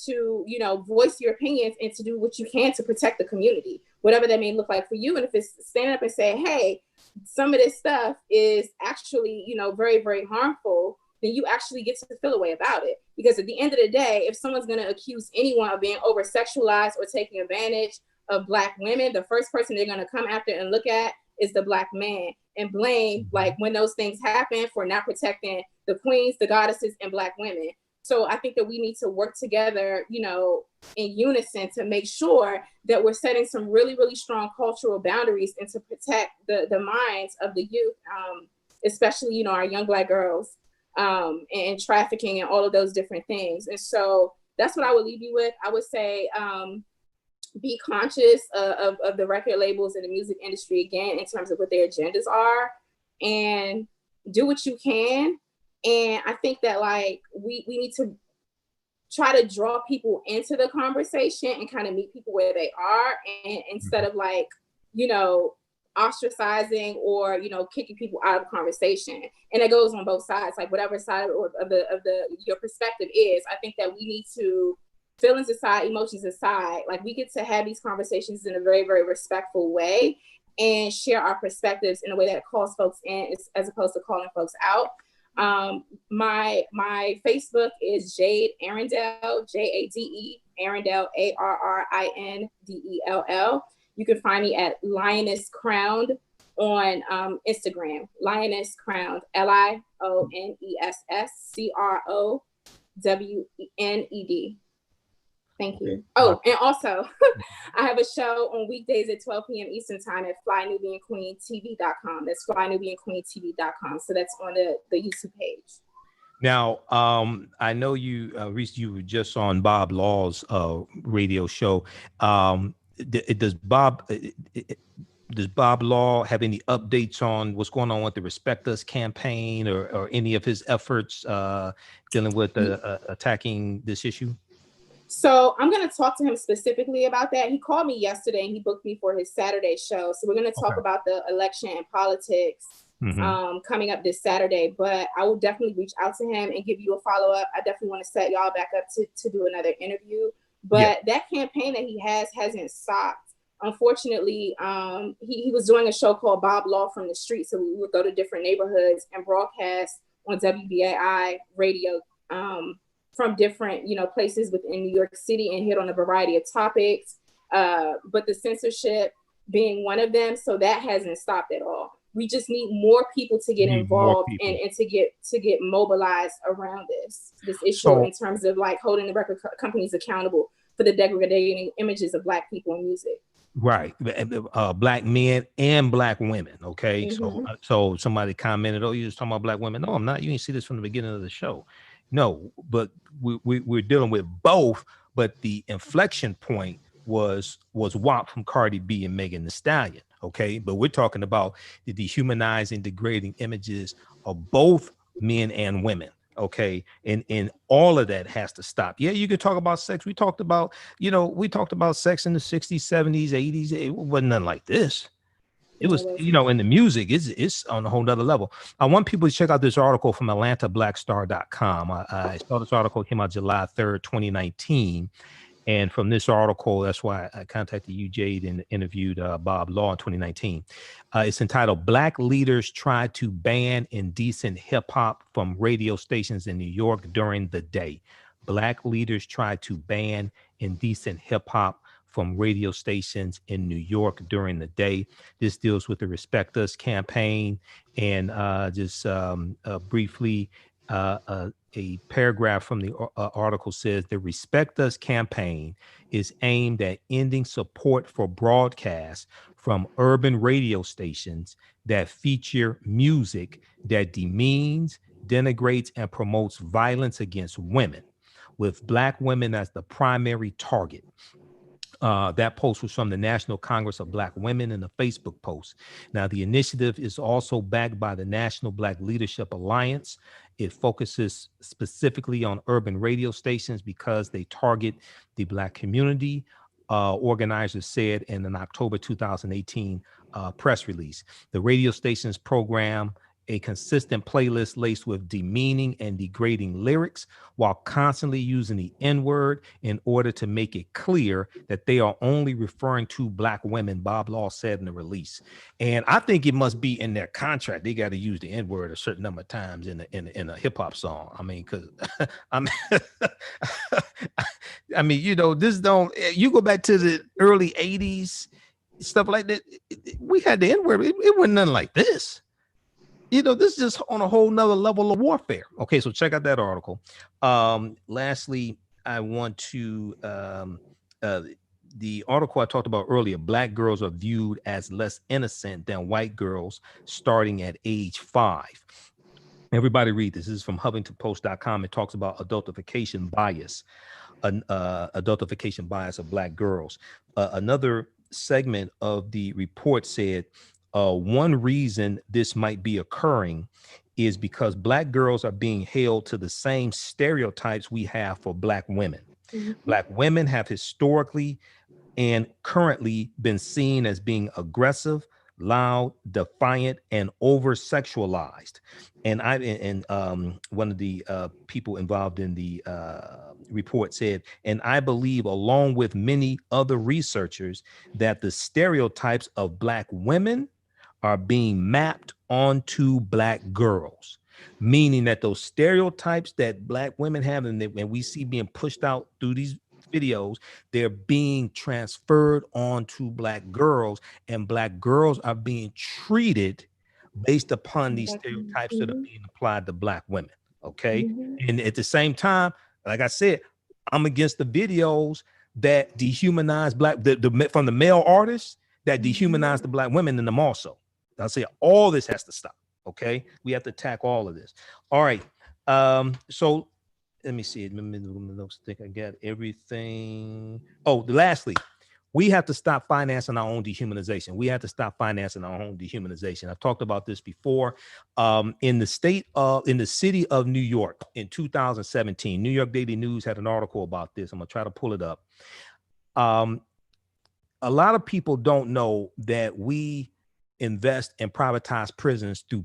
to voice your opinions and to do what you can to protect the community, whatever that may look like for you. And if it's stand up and say, hey, some of this stuff is actually very, very harmful, then you actually get to feel a way about it. Because at the end of the day, if someone's going to accuse anyone of being over sexualized or taking advantage of Black women, the first person they're going to come after and look at is the Black man, and blame when those things happen for not protecting the queens, the goddesses, and Black women. So I think that we need to work together, in unison to make sure that we're setting some really, really strong cultural boundaries and to protect the minds of the youth, especially, our young Black girls, and trafficking and all of those different things. And so that's what I would leave you with. I would say, be conscious of the record labels and the music industry, again, in terms of what their agendas are, and do what you can. And I think that we need to try to draw people into the conversation and kind of meet people where they are, and instead of ostracizing or kicking people out of the conversation. And it goes on both sides, whatever side of your perspective is. I think that we need to, feelings aside, emotions aside, we get to have these conversations in a very, very respectful way and share our perspectives in a way that calls folks in, as opposed to calling folks out. My Facebook is Jade Arendelle, Jade, Arendelle, Arindell. You can find me at Lioness Crowned on Instagram. Lioness Crowned, LIONESS CROWNED. Thank you. Oh, and also, I have a show on weekdays at 12 p.m. Eastern Time at flynubianqueentv.com. That's flynubianqueentv.com. So that's on the YouTube page. Now, I know you, Reese, you were just on Bob Law's radio show. Does Bob Law have any updates on what's going on with the Respect Us campaign or any of his efforts dealing with attacking this issue? So I'm going to talk to him specifically about that. He called me yesterday and he booked me for his Saturday show. So we're going to talk about the election and politics coming up this Saturday, but I will definitely reach out to him and give you a follow-up. I definitely want to set y'all back up to do another interview, but that campaign that he hasn't stopped. Unfortunately, he was doing a show called Bob Law from the Street. So we would go to different neighborhoods and broadcast on WBAI radio from different, places within New York City and hit on a variety of topics, but the censorship being one of them. So that hasn't stopped at all. We just need more people to get involved and to get mobilized around this issue in terms of like holding the record companies accountable for the degrading images of Black people in music. Right. Black men and Black women. Okay. So somebody commented, oh, you're just talking about Black women. No, I'm not. You didn't see this from the beginning of the show. No, but we're dealing with both. But the inflection point was WAP from Cardi B and Megan Thee Stallion. Okay. But we're talking about the dehumanizing, degrading images of both men and women. Okay. And all of that has to stop. Yeah, you could talk about sex. We talked about sex in the 60s, 70s, 80s. It wasn't nothing like this. It was, in the music, it's on a whole nother level. I want people to check out this article from AtlantaBlackStar.com. I saw this article, came out July 3rd, 2019. And from this article, that's why I contacted you, Jade, and interviewed Bob Law in 2019. It's entitled "Black Leaders Try to Ban Indecent Hip Hop from Radio Stations in New York During the Day." Black leaders try to ban indecent hip hop from radio stations in New York during the day. This deals with the Respect Us campaign. And just briefly, a paragraph from the article says the Respect Us campaign is aimed at ending support for broadcasts from urban radio stations that feature music that demeans, denigrates, and promotes violence against women, with Black women as the primary target. That post was from the National Congress of Black Women in a Facebook post. Now, the initiative is also backed by the National Black Leadership Alliance. It focuses specifically on urban radio stations because they target the Black community, organizers said in an October 2018 press release. The radio stations program a consistent playlist laced with demeaning and degrading lyrics while constantly using the N-word in order to make it clear that they are only referring to Black women, Bob Law said in the release. And I think it must be in their contract. They got to use the N-word a certain number of times in a hip hop song. I mean, because this don't, you go back to the early 80s, stuff like that. We had the N-word. It wasn't nothing like this. This is just on a whole nother level of warfare. Okay, so check out that article. Lastly, I want to, the article I talked about earlier, Black girls are viewed as less innocent than white girls starting at age 5. Everybody read this. This is from HuffingtonPost.com. It talks about adultification bias, adultification bias of Black girls. Another segment of the report said, one reason this might be occurring is because Black girls are being held to the same stereotypes we have for Black women. Mm-hmm. Black women have historically and currently been seen as being aggressive, loud, defiant, and over-sexualized. And one of the people involved in the report said, and I believe, along with many other researchers, that the stereotypes of Black women are being mapped onto Black girls, meaning that those stereotypes that Black women have and we see being pushed out through these videos, they're being transferred onto Black girls, and Black girls are being treated based upon these stereotypes that are being applied to Black women. Okay. And at the same time, like I said, I'm against the videos that dehumanize black, from the male artists that dehumanize the black women in them also. I'll say all this has to stop. Okay, we have to attack all of this. All right. So let me see. I think I got everything. Oh, lastly, we have to stop financing our own dehumanization. We have to stop financing our own dehumanization. I've talked about this before. In the city of New York in 2017, New York Daily News had an article about this. I'm gonna try to pull it up. A lot of people don't know that we invest in privatized prisons through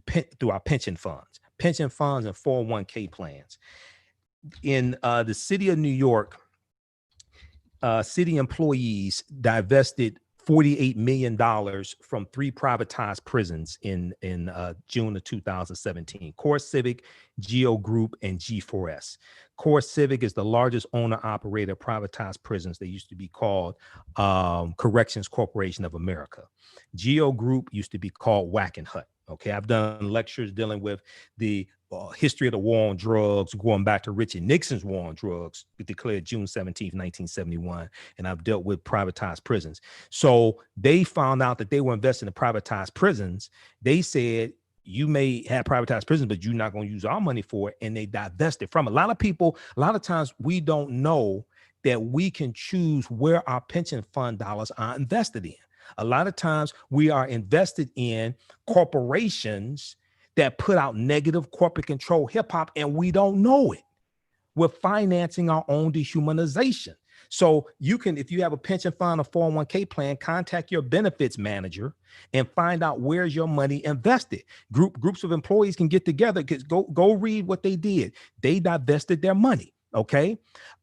our pension funds and 401k plans. In the city of New York, city employees divested $48 million from 3 privatized prisons in June of 2017. Core Civic, Geo Group, and G4S. Core Civic is the largest owner-operator of privatized prisons. They used to be called Corrections Corporation of America. Geo Group used to be called Whack and Hut. Okay, I've done lectures dealing with the history of the war on drugs, going back to Richard Nixon's war on drugs, declared June 17th, 1971. And I've dealt with privatized prisons. So they found out that they were investing in privatized prisons. They said, you may have privatized prisons, but you're not going to use our money for it. And they divested from it. A lot of people, a lot of times we don't know that we can choose where our pension fund dollars are invested in. A lot of times we are invested in corporations that put out negative corporate control hip hop, and we don't know it. We're financing our own dehumanization. So you can, if you have a pension fund or 401k plan, contact your benefits manager and find out where's your money invested. Groups of employees can get together. Go read what they did. They divested their money. Okay.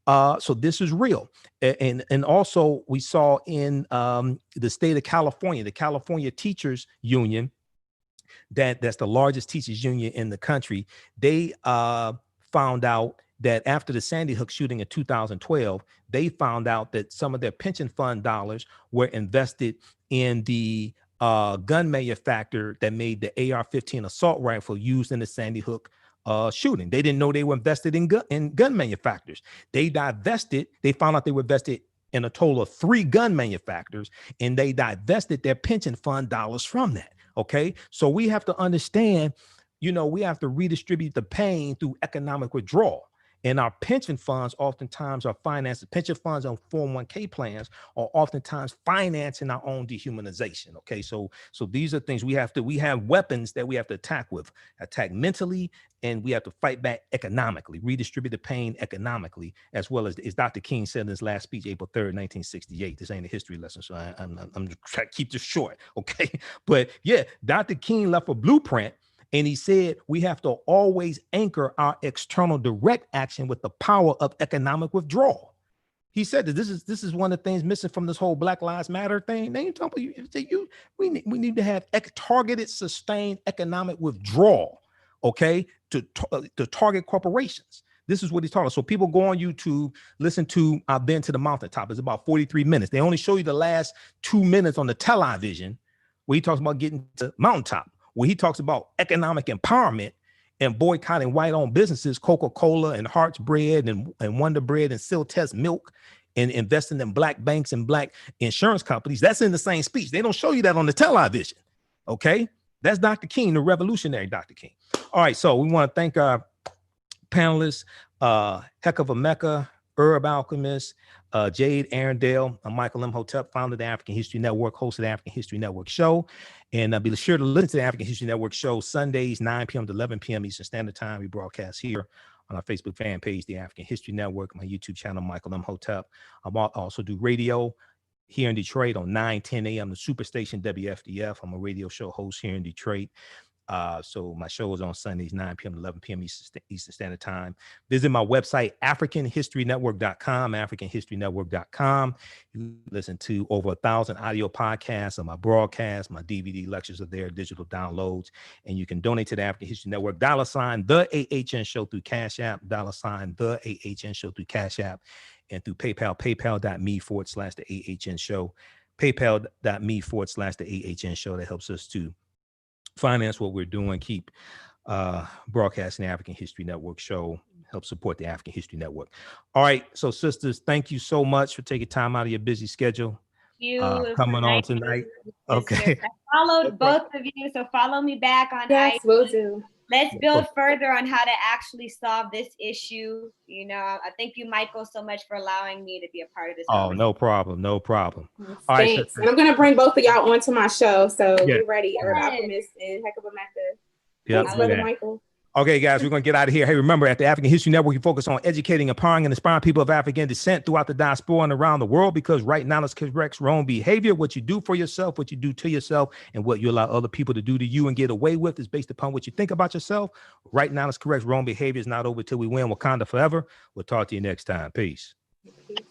So this is real. And also we saw in the state of California, the California Teachers Union, that's the largest teachers union in the country. They found out that after the Sandy Hook shooting in 2012, they found out that some of their pension fund dollars were invested in the gun manufacturer that made the AR-15 assault rifle used in the Sandy Hook shooting. They didn't know they were invested in gun manufacturers. They divested. They found out they were invested in a total of 3 gun manufacturers, and they divested their pension fund dollars from that. Okay, so we have to understand, we have to redistribute the pain through economic withdrawal. And our pension funds oftentimes are financed. Pension funds on 401k plans are oftentimes financing our own dehumanization. Okay, so these are things we have weapons that we have to attack mentally, and we have to fight back economically, redistribute the pain economically, as well as Dr. King said in his last speech, April 3rd, 1968. This ain't a history lesson, so I'm trying to keep this short. Okay, but yeah, Dr. King left a blueprint. And he said we have to always anchor our external direct action with the power of economic withdrawal. He said that this is one of the things missing from this whole Black Lives Matter thing. They ain't talking about we need to have targeted, sustained economic withdrawal, okay, to target corporations. This is what he's talking about. So people go on YouTube, listen to I've Been to the Mountaintop. It's about 43 minutes. They only show you the last 2 minutes on the television where he talks about getting to the mountaintop, where he talks about economic empowerment and boycotting white-owned businesses, Coca-Cola and Hart's Bread and Wonder Bread and Siltest Milk, and investing in black banks and black insurance companies. That's in the same speech. They don't show you that on the television. Okay, that's Dr. King, the revolutionary Dr. King. All right, so we want to thank our panelists, Hecava, Mecca, Alkhemyst, Jade Arendelle. I'm Michael Imhotep, founder of the African History Network, host of the African History Network show. And be sure to listen to the African History Network show Sundays, 9 p.m. to 11 p.m. Eastern Standard Time. We broadcast here on our Facebook fan page, the African History Network, my YouTube channel, Michael Imhotep. I also do radio here in Detroit on 9:10 a.m. the Superstation WFDF. I'm a radio show host here in Detroit. So my show is on Sundays, 9 p.m. to 11 p.m. Eastern Standard Time. Visit my website, AfricanHistoryNetwork.com, AfricanHistoryNetwork.com. You listen to over 1,000 audio podcasts of my broadcasts. My DVD lectures are there, digital downloads. And you can donate to the African History Network, $, the AHN show through Cash App, $, the AHN show through Cash App, and through PayPal, paypal.me/the AHN show, paypal.me/the AHN show. That helps us to finance what we're doing, keep broadcasting the African History Network show, help support the African History Network. All right. So sisters, thank you so much for taking time out of your busy schedule. Coming on tonight. Okay. I followed both of you, so follow me back on Yes, IG. will do. Let's build further on how to actually solve this issue. You know, I thank you, Michael, so much for allowing me to be a part of this. Oh, no problem. No problem. Yes, all thanks. right. And I'm going to bring both of y'all onto my show. So Yeah. get ready. Alkhemyst and Hecava Mecca. Yep. Thanks, Brother Michael. Okay, guys, we're going to get out of here. Hey, remember, at the African History Network, we focus on educating, empowering, and inspiring people of African descent throughout the diaspora and around the world, because right knowledge corrects wrong behavior. What you do for yourself, what you do to yourself, and what you allow other people to do to you and get away with is based upon what you think about yourself. Right knowledge corrects wrong behavior is not over till we win. Wakanda forever. We'll talk to you next time. Peace. Peace.